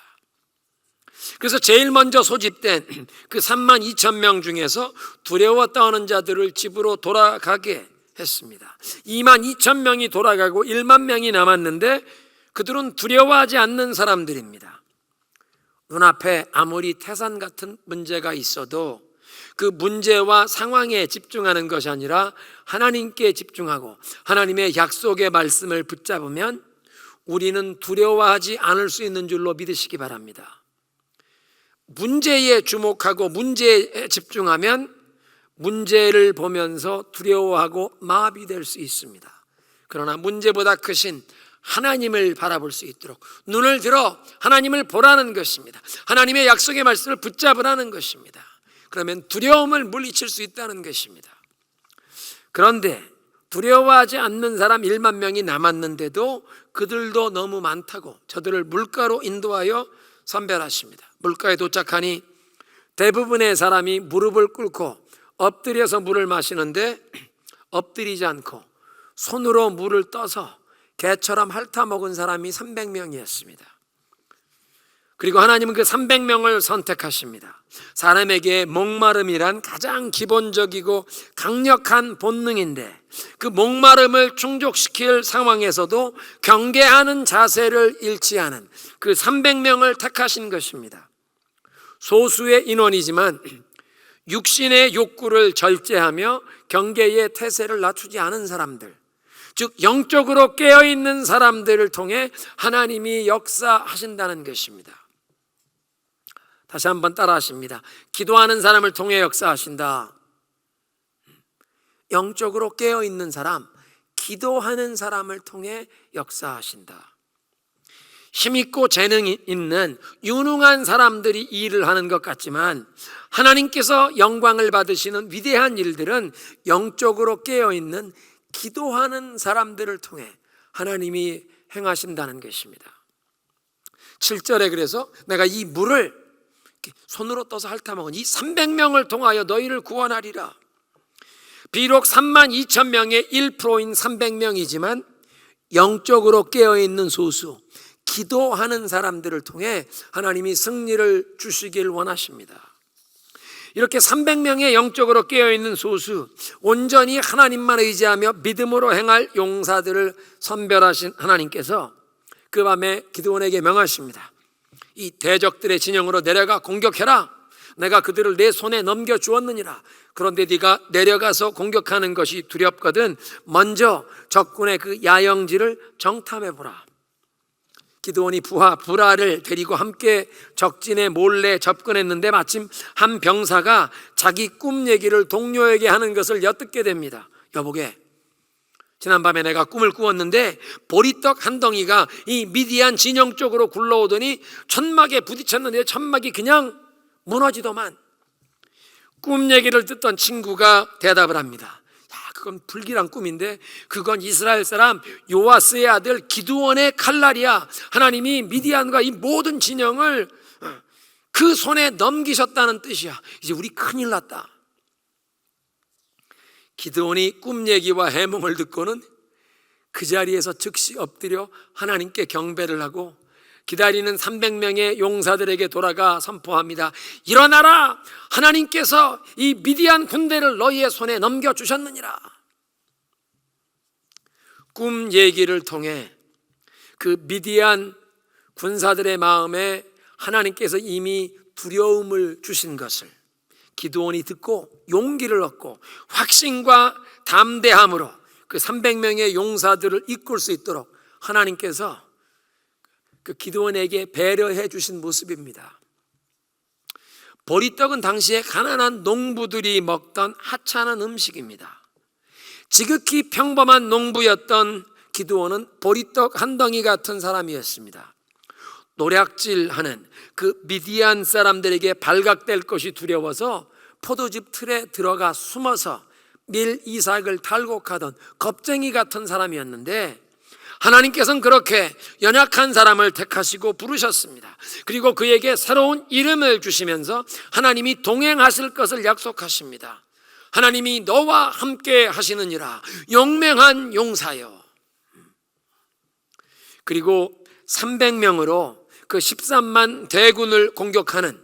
그래서 제일 먼저 소집된 그 32,000명 중에서 두려워 떠는 자들을 집으로 돌아가게 했습니다. 22,000명이 돌아가고 1만 명이 남았는데 그들은 두려워하지 않는 사람들입니다. 눈앞에 아무리 태산 같은 문제가 있어도 그 문제와 상황에 집중하는 것이 아니라 하나님께 집중하고 하나님의 약속의 말씀을 붙잡으면 우리는 두려워하지 않을 수 있는 줄로 믿으시기 바랍니다. 문제에 주목하고 문제에 집중하면 문제를 보면서 두려워하고 마비될 수 있습니다. 그러나 문제보다 크신 하나님을 바라볼 수 있도록 눈을 들어 하나님을 보라는 것입니다. 하나님의 약속의 말씀을 붙잡으라는 것입니다. 그러면 두려움을 물리칠 수 있다는 것입니다. 그런데 두려워하지 않는 사람 1만 명이 남았는데도 그들도 너무 많다고 저들을 물가로 인도하여 선별하십니다. 물가에 도착하니 대부분의 사람이 무릎을 꿇고 엎드려서 물을 마시는데 엎드리지 않고 손으로 물을 떠서 개처럼 핥아먹은 사람이 300명이었습니다. 그리고 하나님은 그 300명을 선택하십니다. 사람에게 목마름이란 가장 기본적이고 강력한 본능인데 그 목마름을 충족시킬 상황에서도 경계하는 자세를 잃지 않은 그 300명을 택하신 것입니다. 소수의 인원이지만 육신의 욕구를 절제하며 경계의 태세를 낮추지 않은 사람들, 즉 영적으로 깨어있는 사람들을 통해 하나님이 역사하신다는 것입니다. 다시 한번 따라 하십니다. 기도하는 사람을 통해 역사하신다. 영적으로 깨어있는 사람, 기도하는 사람을 통해 역사하신다. 힘있고 재능이 있는 유능한 사람들이 이 일을 하는 것 같지만 하나님께서 영광을 받으시는 위대한 일들은 영적으로 깨어있는 기도하는 사람들을 통해 하나님이 행하신다는 것입니다. 7절에 그래서 내가 이 물을 손으로 떠서 핥아먹은 이 300명을 통하여 너희를 구원하리라. 비록 32,000명의 1%인 300명이지만 영적으로 깨어있는 소수, 기도하는 사람들을 통해 하나님이 승리를 주시길 원하십니다. 이렇게 300명의 영적으로 깨어있는 소수, 온전히 하나님만 의지하며 믿음으로 행할 용사들을 선별하신 하나님께서 그 밤에 기드온에게 명하십니다. 이 대적들의 진영으로 내려가 공격해라. 내가 그들을 내 손에 넘겨주었느니라. 그런데 네가 내려가서 공격하는 것이 두렵거든 먼저 적군의 그 야영지를 정탐해보라. 기드온이 부하 브라를 데리고 함께 적진에 몰래 접근했는데 마침 한 병사가 자기 꿈 얘기를 동료에게 하는 것을 엿듣게 됩니다. 여보게, 지난밤에 내가 꿈을 꾸었는데 보리떡 한 덩이가 이 미디안 진영 쪽으로 굴러오더니 천막에 부딪혔는데 천막이 그냥 무너지더만. 꿈 얘기를 듣던 친구가 대답을 합니다. 그건 불길한 꿈인데 그건 이스라엘 사람 요아스의 아들 기드온의 칼날이야. 하나님이 미디안과 이 모든 진영을 그 손에 넘기셨다는 뜻이야. 이제 우리 큰일 났다. 기드온이 꿈 얘기와 해몽을 듣고는 그 자리에서 즉시 엎드려 하나님께 경배를 하고 기다리는 300명의 용사들에게 돌아가 선포합니다. 일어나라! 하나님께서 이 미디안 군대를 너희의 손에 넘겨주셨느니라. 꿈 얘기를 통해 그 미디안 군사들의 마음에 하나님께서 이미 두려움을 주신 것을 기드온이 듣고 용기를 얻고 확신과 담대함으로 그 300명의 용사들을 이끌 수 있도록 하나님께서 그 기드온에게 배려해 주신 모습입니다. 보리떡은 당시에 가난한 농부들이 먹던 하찮은 음식입니다. 지극히 평범한 농부였던 기드온은 보리떡 한 덩이 같은 사람이었습니다. 노략질하는 그 미디안 사람들에게 발각될 것이 두려워서 포도즙 틀에 들어가 숨어서 밀 이삭을 탈곡하던 겁쟁이 같은 사람이었는데 하나님께서는 그렇게 연약한 사람을 택하시고 부르셨습니다. 그리고 그에게 새로운 이름을 주시면서 하나님이 동행하실 것을 약속하십니다. 하나님이 너와 함께 하시느니라, 용맹한 용사여. 그리고 300명으로 그 13만 대군을 공격하는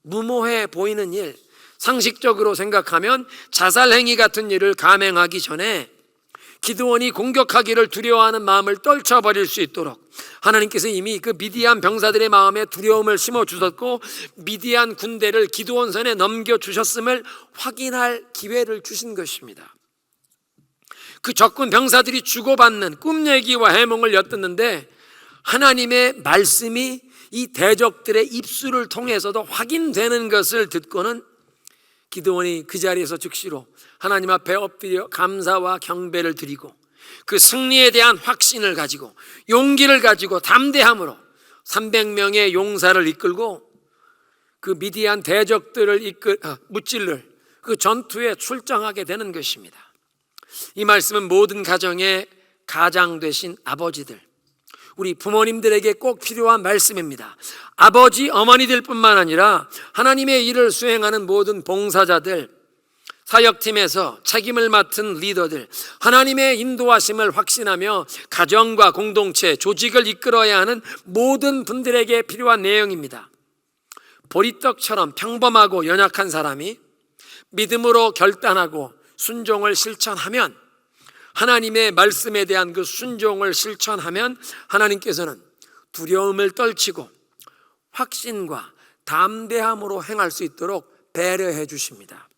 무모해 보이는 일, 상식적으로 생각하면 자살행위 같은 일을 감행하기 전에 기드온이 공격하기를 두려워하는 마음을 떨쳐버릴 수 있도록 하나님께서 이미 그 미디안 병사들의 마음에 두려움을 심어주셨고 미디안 군대를 기드온 손에 넘겨주셨음을 확인할 기회를 주신 것입니다. 그 적군 병사들이 주고받는 꿈 얘기와 해몽을 엿듣는데 하나님의 말씀이 이 대적들의 입술을 통해서도 확인되는 것을 듣고는 기드온이 그 자리에서 즉시로 하나님 앞에 엎드려 감사와 경배를 드리고 그 승리에 대한 확신을 가지고 용기를 가지고 담대함으로 300명의 용사를 이끌고 그 미디안 대적들을 무찔러 그 전투에 출정하게 되는 것입니다. 이 말씀은 모든 가정의 가장 되신 아버지들, 우리 부모님들에게 꼭 필요한 말씀입니다. 아버지, 어머니들 뿐만 아니라 하나님의 일을 수행하는 모든 봉사자들, 사역팀에서 책임을 맡은 리더들, 하나님의 인도하심을 확신하며 가정과 공동체, 조직을 이끌어야 하는 모든 분들에게 필요한 내용입니다. 보리떡처럼 평범하고 연약한 사람이 믿음으로 결단하고 순종을 실천하면, 하나님의 말씀에 대한 그 순종을 실천하면 하나님께서는 두려움을 떨치고 확신과 담대함으로 행할 수 있도록 배려해 주십니다.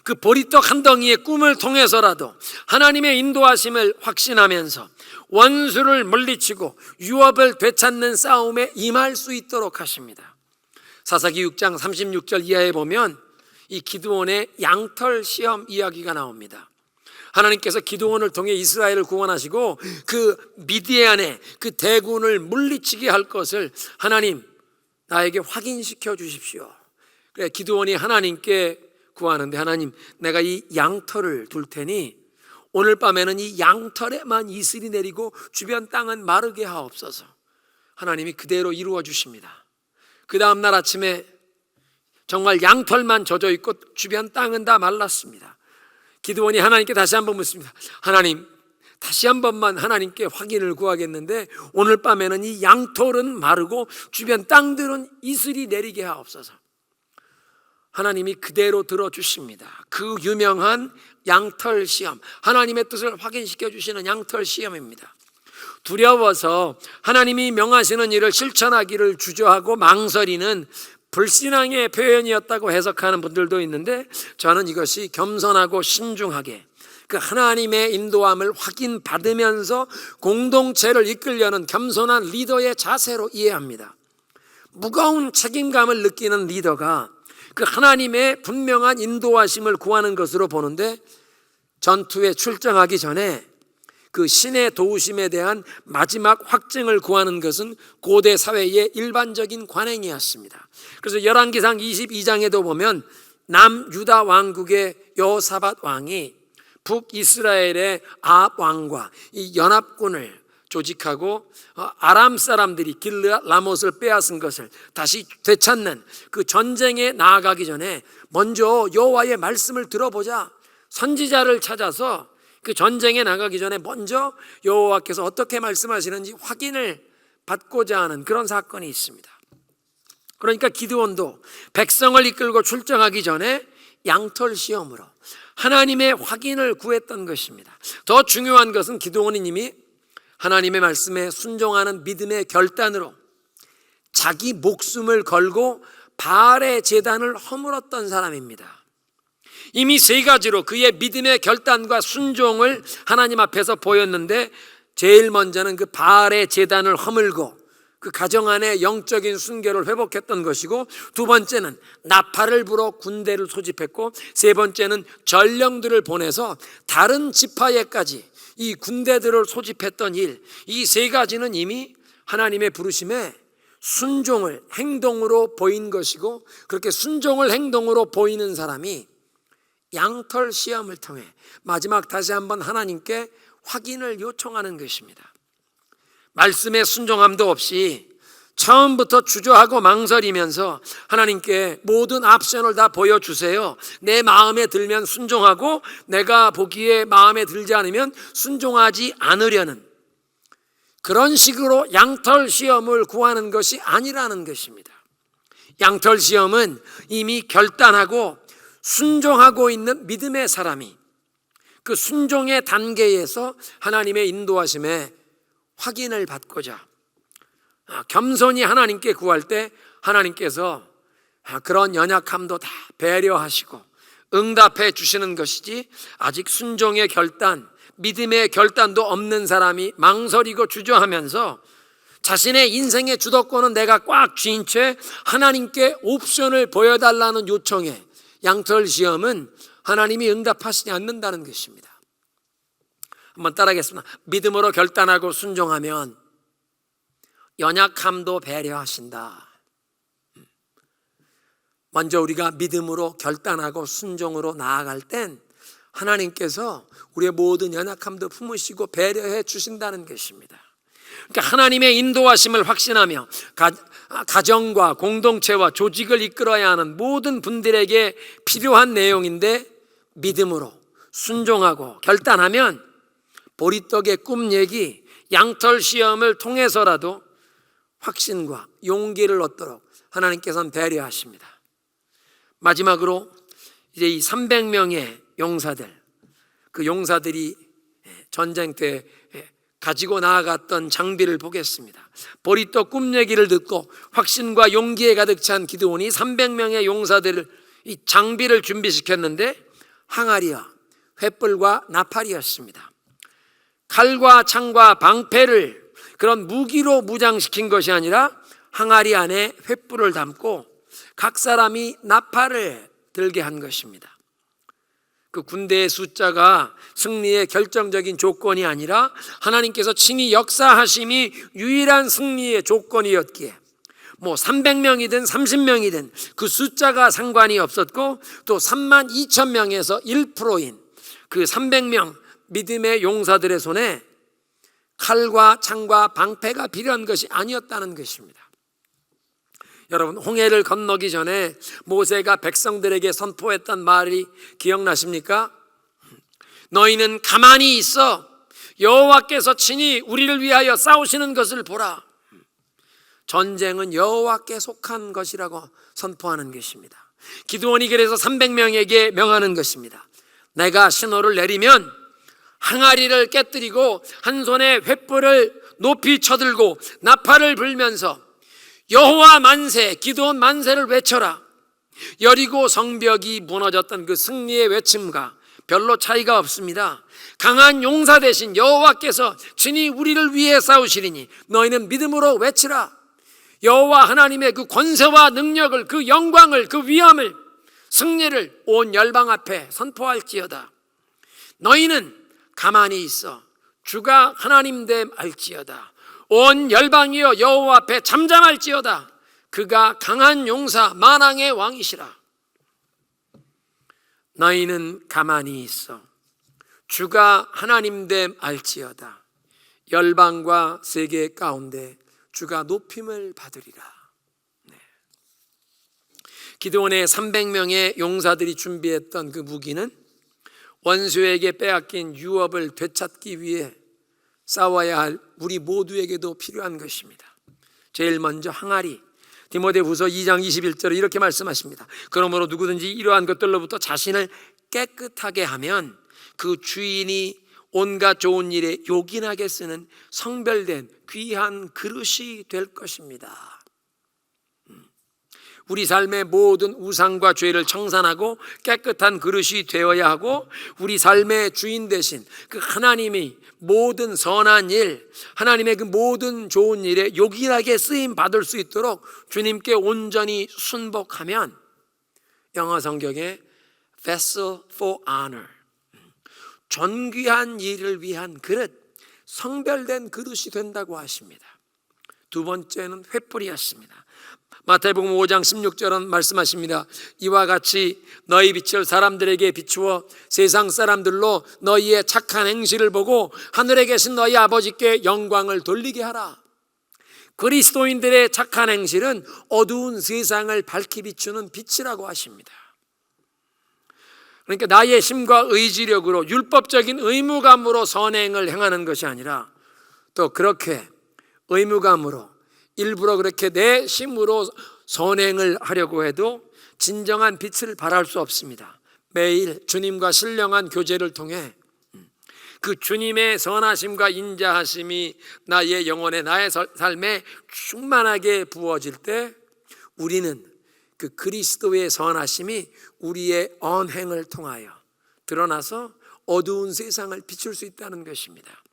그 보리떡 한 덩이의 꿈을 통해서라도 하나님의 인도하심을 확신하면서 원수를 물리치고 유업을 되찾는 싸움에 임할 수 있도록 하십니다. 사사기 6장 36절 이하에 보면 이 기드온의 양털 시험 이야기가 나옵니다. 하나님께서 기드온을 통해 이스라엘을 구원하시고 그 미디안의 그 대군을 물리치게 할 것을 하나님 나에게 확인시켜 주십시오. 그래 기드온이 하나님께 구하는데, 하나님 내가 이 양털을 둘 테니 오늘 밤에는 이 양털에만 이슬이 내리고 주변 땅은 마르게 하옵소서. 하나님이 그대로 이루어 주십니다. 그 다음 날 아침에 정말 양털만 젖어 있고 주변 땅은 다 말랐습니다. 기드온이 하나님께 다시 한번 묻습니다. 하나님, 다시 한 번만 하나님께 확인을 구하겠는데 오늘 밤에는 이 양털은 마르고 주변 땅들은 이슬이 내리게 하옵소서. 하나님이 그대로 들어주십니다. 그 유명한 양털 시험, 하나님의 뜻을 확인시켜 주시는 양털 시험입니다. 두려워서 하나님이 명하시는 일을 실천하기를 주저하고 망설이는 불신앙의 표현이었다고 해석하는 분들도 있는데, 저는 이것이 겸손하고 신중하게 그 하나님의 인도함을 확인받으면서 공동체를 이끌려는 겸손한 리더의 자세로 이해합니다. 무거운 책임감을 느끼는 리더가 그 하나님의 분명한 인도하심을 구하는 것으로 보는데, 전투에 출정하기 전에 그 신의 도우심에 대한 마지막 확증을 구하는 것은 고대 사회의 일반적인 관행이었습니다. 그래서 열왕기상 22장에도 보면 남유다 왕국의 여호사밧 왕이 북이스라엘의 아합 왕과 이 연합군을 조직하고 아람 사람들이 길르앗 라못을 빼앗은 것을 다시 되찾는 그 전쟁에 나아가기 전에 먼저 여호와의 말씀을 들어보자, 선지자를 찾아서 그 전쟁에 나가기 전에 먼저 여호와께서 어떻게 말씀하시는지 확인을 받고자 하는 그런 사건이 있습니다. 그러니까 기드온도 백성을 이끌고 출정하기 전에 양털 시험으로 하나님의 확인을 구했던 것입니다. 더 중요한 것은 기드온이 이미 하나님의 말씀에 순종하는 믿음의 결단으로 자기 목숨을 걸고 바알의 제단을 허물었던 사람입니다. 이미 세 가지로 그의 믿음의 결단과 순종을 하나님 앞에서 보였는데, 제일 먼저는 그 바알의 제단을 허물고 그 가정 안에 영적인 순결을 회복했던 것이고, 두 번째는 나팔을 불어 군대를 소집했고, 세 번째는 전령들을 보내서 다른 지파에까지 이 군대들을 소집했던 일, 이 세 가지는 이미 하나님의 부르심에 순종을 행동으로 보인 것이고, 그렇게 순종을 행동으로 보이는 사람이 양털 시험을 통해 마지막 다시 한번 하나님께 확인을 요청하는 것입니다. 말씀에 순종함도 없이 처음부터 주저하고 망설이면서 하나님께 모든 옵션을 다 보여주세요, 내 마음에 들면 순종하고 내가 보기에 마음에 들지 않으면 순종하지 않으려는 그런 식으로 양털 시험을 구하는 것이 아니라는 것입니다. 양털 시험은 이미 결단하고 순종하고 있는 믿음의 사람이 그 순종의 단계에서 하나님의 인도하심에 확인을 받고자 겸손히 하나님께 구할 때 하나님께서 그런 연약함도 다 배려하시고 응답해 주시는 것이지, 아직 순종의 결단, 믿음의 결단도 없는 사람이 망설이고 주저하면서 자신의 인생의 주도권은 내가 꽉 쥔 채 하나님께 옵션을 보여달라는 요청에 양털 시험은 하나님이 응답하시지 않는다는 것입니다. 한번 따라하겠습니다. 믿음으로 결단하고 순종하면 연약함도 배려하신다. 먼저 우리가 믿음으로 결단하고 순종으로 나아갈 땐 하나님께서 우리의 모든 연약함도 품으시고 배려해 주신다는 것입니다. 그러니까 하나님의 인도하심을 확신하며 가정과 공동체와 조직을 이끌어야 하는 모든 분들에게 필요한 내용인데, 믿음으로 순종하고 결단하면 보리떡의 꿈 얘기, 양털 시험을 통해서라도 확신과 용기를 얻도록 하나님께서는 배려하십니다. 마지막으로 이제 이 300명의 용사들, 그 용사들이 전쟁 때 가지고 나아갔던 장비를 보겠습니다. 보리떡 꿈 얘기를 듣고 확신과 용기에 가득 찬 기드온이 300명의 용사들을 이 장비를 준비시켰는데, 항아리와 횃불과 나팔이었습니다. 칼과 창과 방패를 그런 무기로 무장시킨 것이 아니라 항아리 안에 횃불을 담고 각 사람이 나팔을 들게 한 것입니다. 그 군대의 숫자가 승리의 결정적인 조건이 아니라 하나님께서 친히 역사하심이 유일한 승리의 조건이었기에 300명이든 30명이든 그 숫자가 상관이 없었고, 또 32,000명에서 1%인 그 300명 믿음의 용사들의 손에 칼과 창과 방패가 필요한 것이 아니었다는 것입니다. 여러분, 홍해를 건너기 전에 모세가 백성들에게 선포했던 말이 기억나십니까? 너희는 가만히 있어 여호와께서 친히 우리를 위하여 싸우시는 것을 보라. 전쟁은 여호와께 속한 것이라고 선포하는 것입니다. 기드온이 그래서 300명에게 명하는 것입니다. 내가 신호를 내리면 항아리를 깨뜨리고 한 손에 횃불을 높이 쳐들고 나팔을 불면서 여호와 만세, 기드온 만세를 외쳐라. 여리고 성벽이 무너졌던 그 승리의 외침과 별로 차이가 없습니다. 강한 용사 대신 여호와께서 친히 우리를 위해 싸우시리니 너희는 믿음으로 외치라. 여호와 하나님의 그 권세와 능력을, 그 영광을, 그 위엄을, 승리를 온 열방 앞에 선포할지어다. 너희는 가만히 있어 주가 하나님됨 알지어다. 온 열방이여 여호와 앞에 잠잠할지어다. 그가 강한 용사 만왕의 왕이시라. 너희는 가만히 있어 주가 하나님됨 알지어다. 열방과 세계 가운데 주가 높임을 받으리라. 기드온의 300명의 용사들이 준비했던 그 무기는 원수에게 빼앗긴 유업을 되찾기 위해 싸워야 할 우리 모두에게도 필요한 것입니다. 제일 먼저 항아리, 디모데후서 2장 21절에 이렇게 말씀하십니다. 그러므로 누구든지 이러한 것들로부터 자신을 깨끗하게 하면 그 주인이 온갖 좋은 일에 요긴하게 쓰는 성별된 귀한 그릇이 될 것입니다. 우리 삶의 모든 우상과 죄를 청산하고 깨끗한 그릇이 되어야 하고, 우리 삶의 주인 되신 그 하나님이 모든 선한 일, 하나님의 그 모든 좋은 일에 요긴하게 쓰임 받을 수 있도록 주님께 온전히 순복하면, 영어 성경에 vessel for honor, 존귀한 일을 위한 그릇, 성별된 그릇이 된다고 하십니다. 두 번째는 횃불이었습니다. 마태복음 5장 16절은 말씀하십니다. 이와 같이 너희 빛을 사람들에게 비추어 세상 사람들로 너희의 착한 행실을 보고 하늘에 계신 너희 아버지께 영광을 돌리게 하라. 그리스도인들의 착한 행실은 어두운 세상을 밝히 비추는 빛이라고 하십니다. 그러니까 나의 힘과 의지력으로 율법적인 의무감으로 선행을 행하는 것이 아니라, 또 그렇게 의무감으로 일부러 그렇게 내 힘으로 선행을 하려고 해도 진정한 빛을 발할 수 없습니다. 매일 주님과 신령한 교제를 통해 그 주님의 선하심과 인자하심이 나의 영혼에, 나의 삶에 충만하게 부어질 때, 우리는 그 그리스도의 선하심이 우리의 언행을 통하여 드러나서 어두운 세상을 비출 수 있다는 것입니다.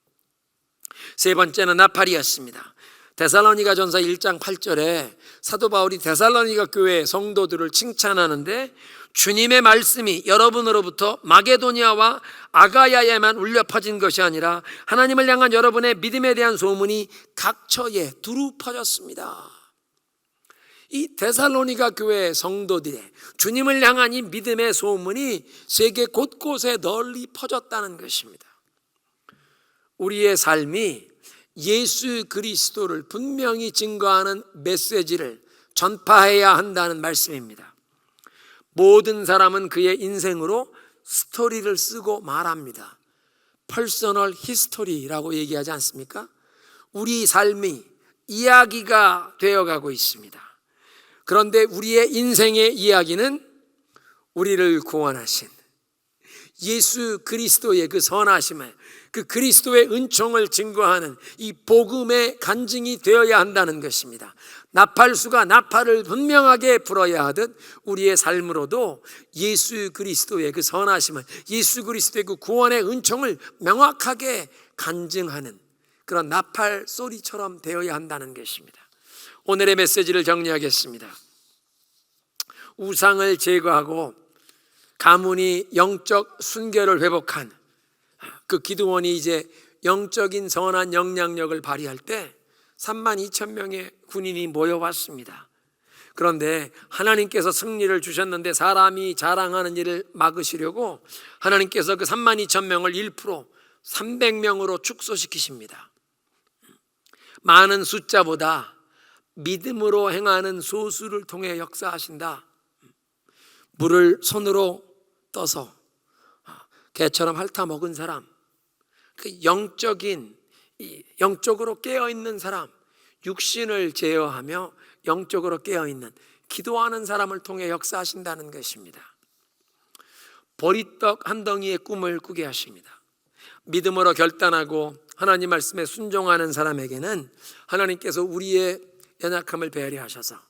세 번째는 나팔이었습니다. 데살로니가전서 1장 8절에 사도 바울이 데살로니가 교회 성도들을 칭찬하는데, 주님의 말씀이 여러분으로부터 마게도니아와 아가야에만 울려 퍼진 것이 아니라 하나님을 향한 여러분의 믿음에 대한 소문이 각처에 두루 퍼졌습니다. 이 데살로니가 교회 성도들의 주님을 향한 이 믿음의 소문이 세계 곳곳에 널리 퍼졌다는 것입니다. 우리의 삶이 예수 그리스도를 분명히 증거하는 메시지를 전파해야 한다는 말씀입니다. 모든 사람은 그의 인생으로 스토리를 쓰고 말합니다. 퍼스널 히스토리라고 얘기하지 않습니까? 우리 삶이 이야기가 되어가고 있습니다. 그런데 우리의 인생의 이야기는 우리를 구원하신 예수 그리스도의 그 선하심을, 그 그리스도의 은총을 증거하는 이 복음의 간증이 되어야 한다는 것입니다. 나팔수가 나팔을 분명하게 불어야 하듯 우리의 삶으로도 예수 그리스도의 그 선하심을, 예수 그리스도의 그 구원의 은총을 명확하게 간증하는 그런 나팔 소리처럼 되어야 한다는 것입니다. 오늘의 메시지를 정리하겠습니다. 우상을 제거하고 가문이 영적 순결을 회복한 그 기드온이 이제 영적인 선한 영향력을 발휘할 때 32,000명의 군인이 모여왔습니다. 그런데 하나님께서 승리를 주셨는데 사람이 자랑하는 일을 막으시려고 하나님께서 그 32,000명을 1% 300명으로 축소시키십니다. 많은 숫자보다 믿음으로 행하는 소수를 통해 역사하신다. 물을 손으로 떠서 개처럼 핥아 먹은 사람, 그 영적으로 깨어있는 사람, 육신을 제어하며 영적으로 깨어있는 기도하는 사람을 통해 역사하신다는 것입니다. 보리떡 한 덩이의 꿈을 꾸게 하십니다. 믿음으로 결단하고 하나님 말씀에 순종하는 사람에게는 하나님께서 우리의 연약함을 배려하셔서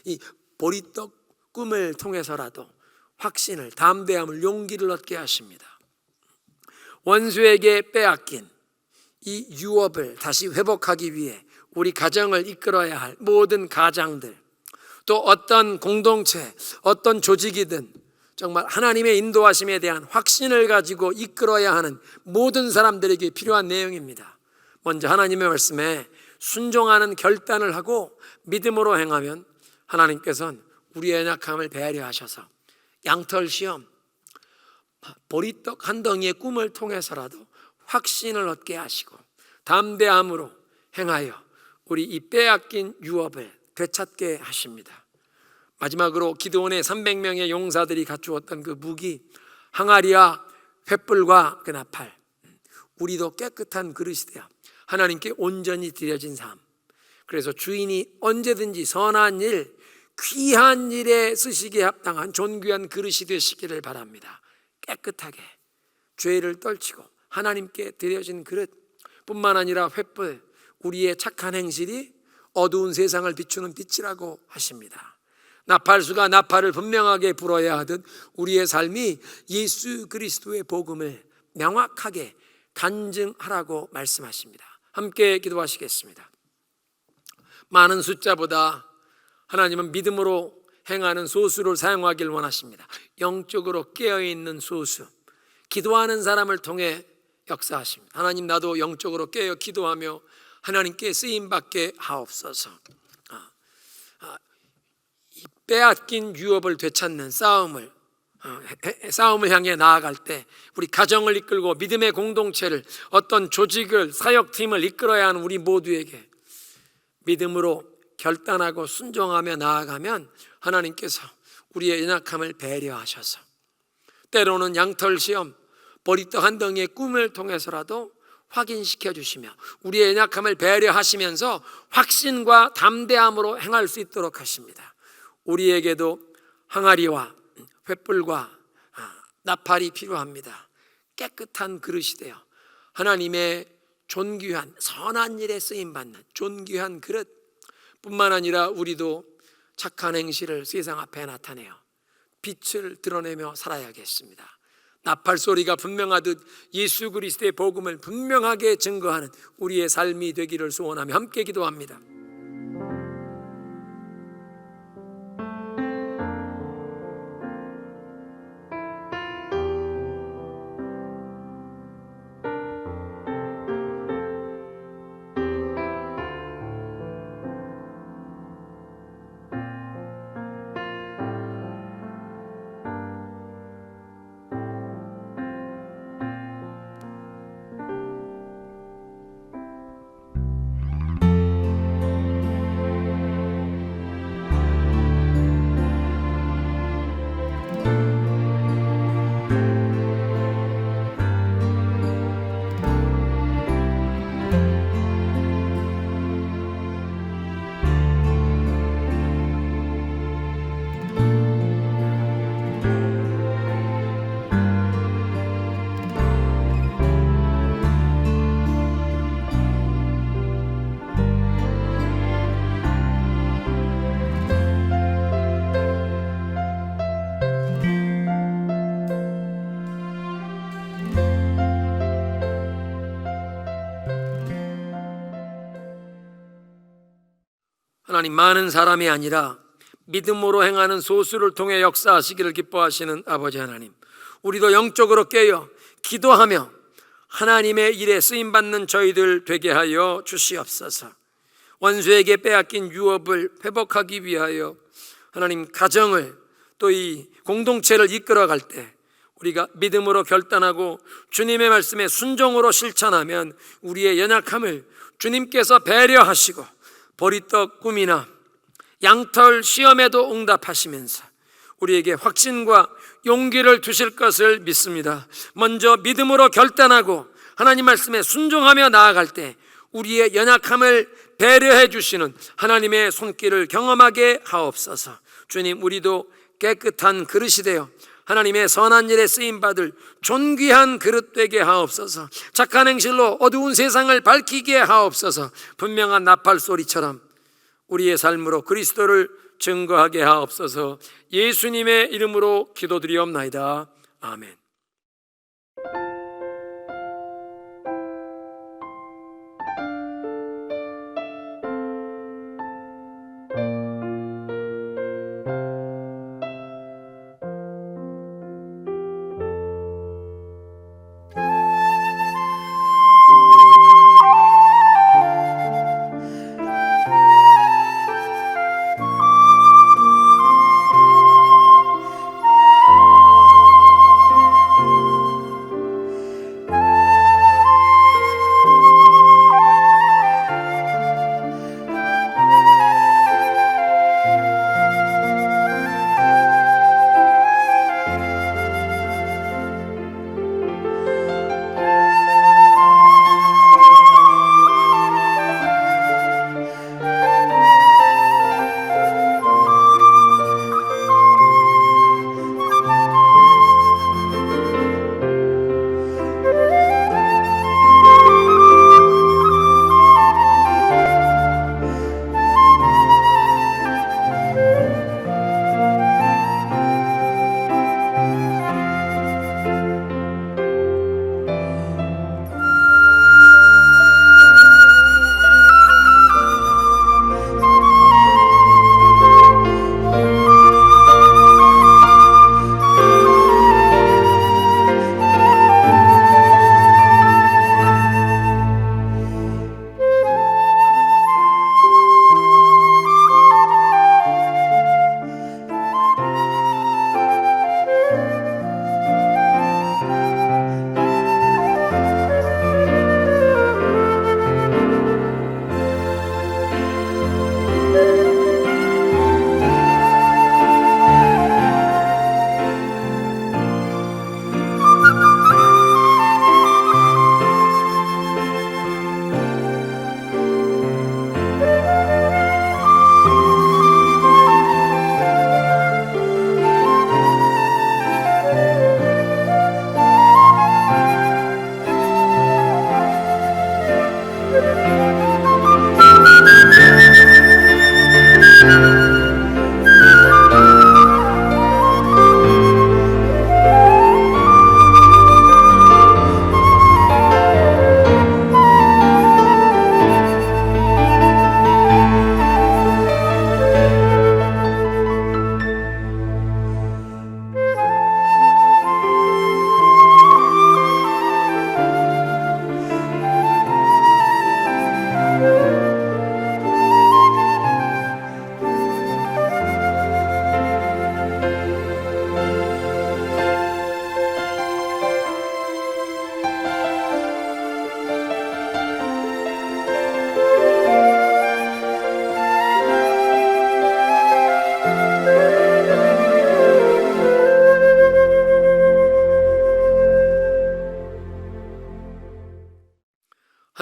이 보리떡 꿈을 통해서라도 확신을, 담대함을, 용기를 얻게 하십니다. 원수에게 빼앗긴 이 유업을 다시 회복하기 위해 우리 가정을 이끌어야 할 모든 가장들, 또 어떤 공동체, 어떤 조직이든 정말 하나님의 인도하심에 대한 확신을 가지고 이끌어야 하는 모든 사람들에게 필요한 내용입니다. 먼저 하나님의 말씀에 순종하는 결단을 하고 믿음으로 행하면 하나님께서는 우리의 연약함을 배려하셔서 양털 시험, 보리떡 한 덩이의 꿈을 통해서라도 확신을 얻게 하시고 담대함으로 행하여 우리 이 빼앗긴 유업을 되찾게 하십니다. 마지막으로 기드온의 300명의 용사들이 갖추었던 그 무기, 항아리와 횃불과 그 나팔, 우리도 깨끗한 그릇이 되어 하나님께 온전히 드려진 삶. 그래서 주인이 언제든지 선한 일, 귀한 일에 쓰시기에 합당한 존귀한 그릇이 되시기를 바랍니다. 깨끗하게 죄를 떨치고 하나님께 드려진 그릇 뿐만 아니라 횃불, 우리의 착한 행실이 어두운 세상을 비추는 빛이라고 하십니다. 나팔수가 나팔을 분명하게 불어야 하듯 우리의 삶이 예수 그리스도의 복음을 명확하게 간증하라고 말씀하십니다. 함께 기도하시겠습니다. 많은 숫자보다 하나님은 믿음으로 행하는 소수를 사용하길 원하십니다. 영적으로 깨어있는 소수, 기도하는 사람을 통해 역사하십니다. 하나님, 나도 영적으로 깨어 기도하며 하나님께 쓰임받게 하옵소서. 이 빼앗긴 유업을 되찾는 싸움을 향해 나아갈 때 우리 가정을 이끌고 믿음의 공동체를, 어떤 조직을, 사역팀을 이끌어야 하는 우리 모두에게 믿음으로 결단하고 순종하며 나아가면 하나님께서 우리의 연약함을 배려하셔서 때로는 양털 시험, 보리떡 한 덩이의 꿈을 통해서라도 확인시켜 주시며 우리의 연약함을 배려하시면서 확신과 담대함으로 행할 수 있도록 하십니다. 우리에게도 항아리와 횃불과 나팔이 필요합니다. 깨끗한 그릇이 되어 하나님의 존귀한 선한 일에 쓰임받는 존귀한 그릇 뿐만 아니라 우리도 착한 행실을 세상 앞에 나타내어 빛을 드러내며 살아야겠습니다. 나팔 소리가 분명하듯 예수 그리스도의 복음을 분명하게 증거하는 우리의 삶이 되기를 소원하며 함께 기도합니다. 하나님, 많은 사람이 아니라 믿음으로 행하는 소수를 통해 역사하시기를 기뻐하시는 아버지 하나님, 우리도 영적으로 깨어 기도하며 하나님의 일에 쓰임받는 저희들 되게 하여 주시옵소서. 원수에게 빼앗긴 유업을 회복하기 위하여 하나님, 가정을 또 이 공동체를 이끌어갈 때 우리가 믿음으로 결단하고 주님의 말씀에 순종으로 실천하면 우리의 연약함을 주님께서 배려하시고 보리떡 꿈이나 양털 시험에도 응답하시면서 우리에게 확신과 용기를 주실 것을 믿습니다. 먼저 믿음으로 결단하고 하나님 말씀에 순종하며 나아갈 때 우리의 연약함을 배려해 주시는 하나님의 손길을 경험하게 하옵소서. 주님, 우리도 깨끗한 그릇이 되어 하나님의 선한 일에 쓰임받을 존귀한 그릇 되게 하옵소서. 착한 행실로 어두운 세상을 밝히게 하옵소서. 분명한 나팔 소리처럼 우리의 삶으로 그리스도를 증거하게 하옵소서. 예수님의 이름으로 기도드리옵나이다. 아멘.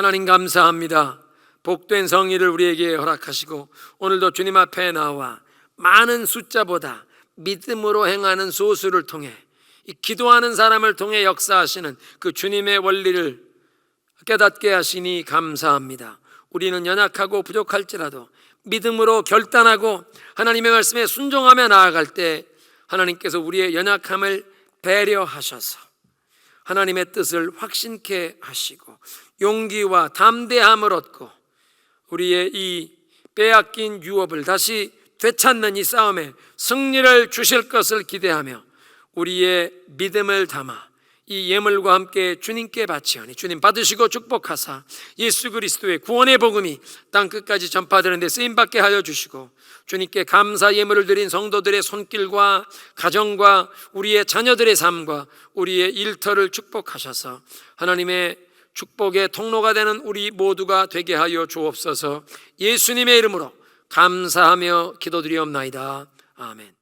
하나님 감사합니다. 복된 성의를 우리에게 허락하시고 오늘도 주님 앞에 나와 많은 숫자보다 믿음으로 행하는 소수를 통해 이 기도하는 사람을 통해 역사하시는 그 주님의 원리를 깨닫게 하시니 감사합니다. 우리는 연약하고 부족할지라도 믿음으로 결단하고 하나님의 말씀에 순종하며 나아갈 때 하나님께서 우리의 연약함을 배려하셔서 하나님의 뜻을 확신케 하시고 용기와 담대함을 얻고 우리의 이 빼앗긴 유업을 다시 되찾는 이 싸움에 승리를 주실 것을 기대하며 우리의 믿음을 담아 이 예물과 함께 주님께 바치오니 주님 받으시고 축복하사 예수 그리스도의 구원의 복음이 땅끝까지 전파되는 데 쓰임받게 하여 주시고 주님께 감사 예물을 드린 성도들의 손길과 가정과 우리의 자녀들의 삶과 우리의 일터를 축복하셔서 하나님의 축복의 통로가 되는 우리 모두가 되게 하여 주옵소서. 예수님의 이름으로 감사하며 기도드리옵나이다. 아멘.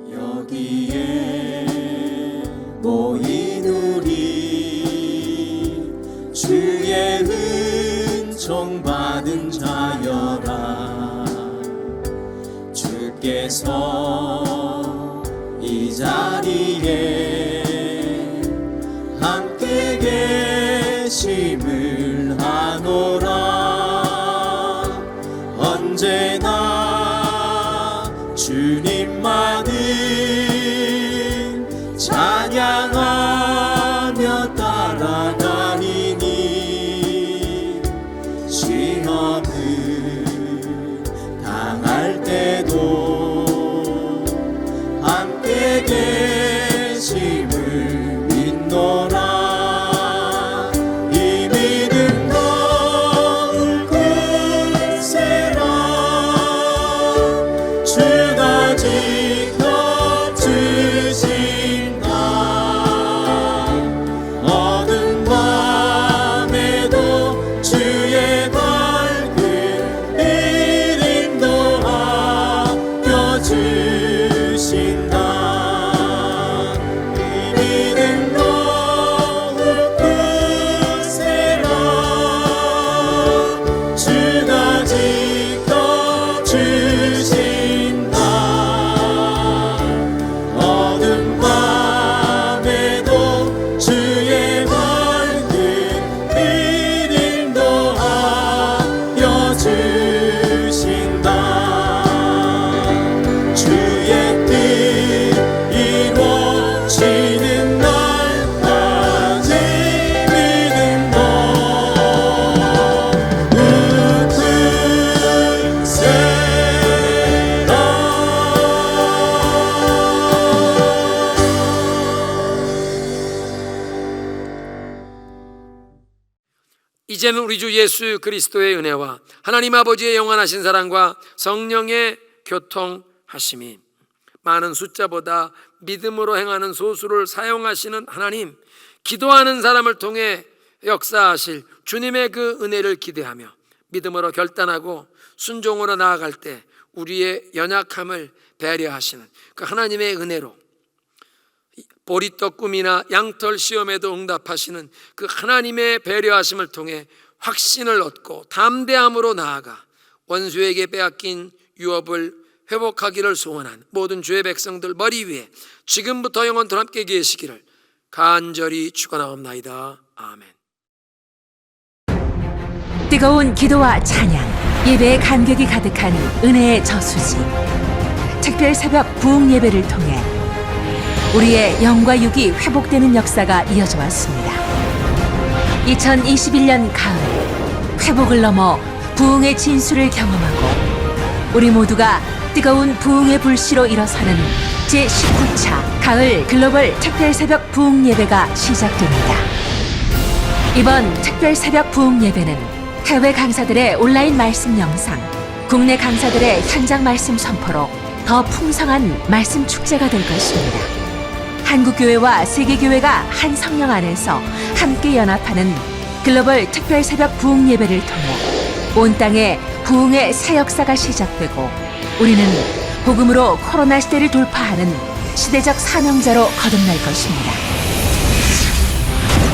여기에 모인 우리 주의 은총 받은 자여라. 주께서 이 자리에 함께 계심을 아노라. 언제나 주님만을 찬양하며 따라가리니 시험을 당할 때도 함께 계심을 믿노라. 이 믿음 거울 굳세라. 주가 지켜주신다. 어두운 밤에도 주의 밝은 길 인도하여주신다. 이 믿음 거울 굳세라. 주가 지켜주신다. 어두운 밤에도 주의 밝은 길 인도하여주신다. 주의 뜻 이루어지는 날까지 믿음도 이제는 우리 주 예수 그리스도의 은혜와 하나님 아버지의 영원하신 사랑과 성령의 교통하심이 많은 숫자보다 믿음으로 행하는 소수를 사용하시는 하나님, 기도하는 사람을 통해 역사하실 주님의 그 은혜를 기대하며 믿음으로 결단하고 순종으로 나아갈 때 우리의 연약함을 배려하시는 그 하나님의 은혜로 보리떡 꿈이나 양털 시험에도 응답하시는 그 하나님의 배려하심을 통해 확신을 얻고 담대함으로 나아가 원수에게 빼앗긴 유업을 회복하기를 소원한 모든 주의 백성들 머리 위에 지금부터 영원토록 함께 계시기를 간절히 축원하옵나이다. 아멘. 뜨거운 기도와 찬양, 예배의 감격이 가득한 은혜의 저수지. 특별 새벽 부흥 예배를 통해 우리의 영과 육이 회복되는 역사가 이어져 왔습니다. 2021년 가을, 회복을 넘어 부흥의 진수를 경험하고 우리 모두가 뜨거운 부흥의 불씨로 일어서는 제19차 가을 글로벌 특별 새벽 부흥 예배가 시작됩니다. 이번 특별 새벽 부흥 예배는 해외 강사들의 온라인 말씀 영상, 국내 강사들의 현장 말씀 선포로 더 풍성한 말씀 축제가 될 것입니다. 한국교회와 세계교회가 한 성령 안에서 함께 연합하는 글로벌 특별 새벽 부흥 예배를 통해 온 땅에 부흥의 새 역사가 시작되고 우리는 복음으로 코로나 시대를 돌파하는 시대적 사명자로 거듭날 것입니다.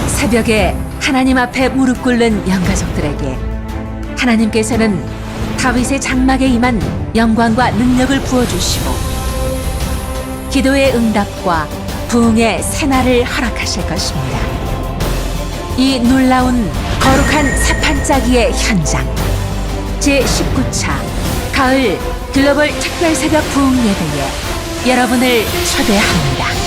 새벽에 하나님 앞에 무릎 꿇는 영가족들에게 하나님께서는 다윗의 장막에 임한 영광과 능력을 부어주시고 기도의 응답과 부흥의 새날을 허락하실 것입니다. 이 놀라운 거룩한 사판짜기의 현장 제19차 가을 글로벌 특별새벽 부흥 예배에 여러분을 초대합니다.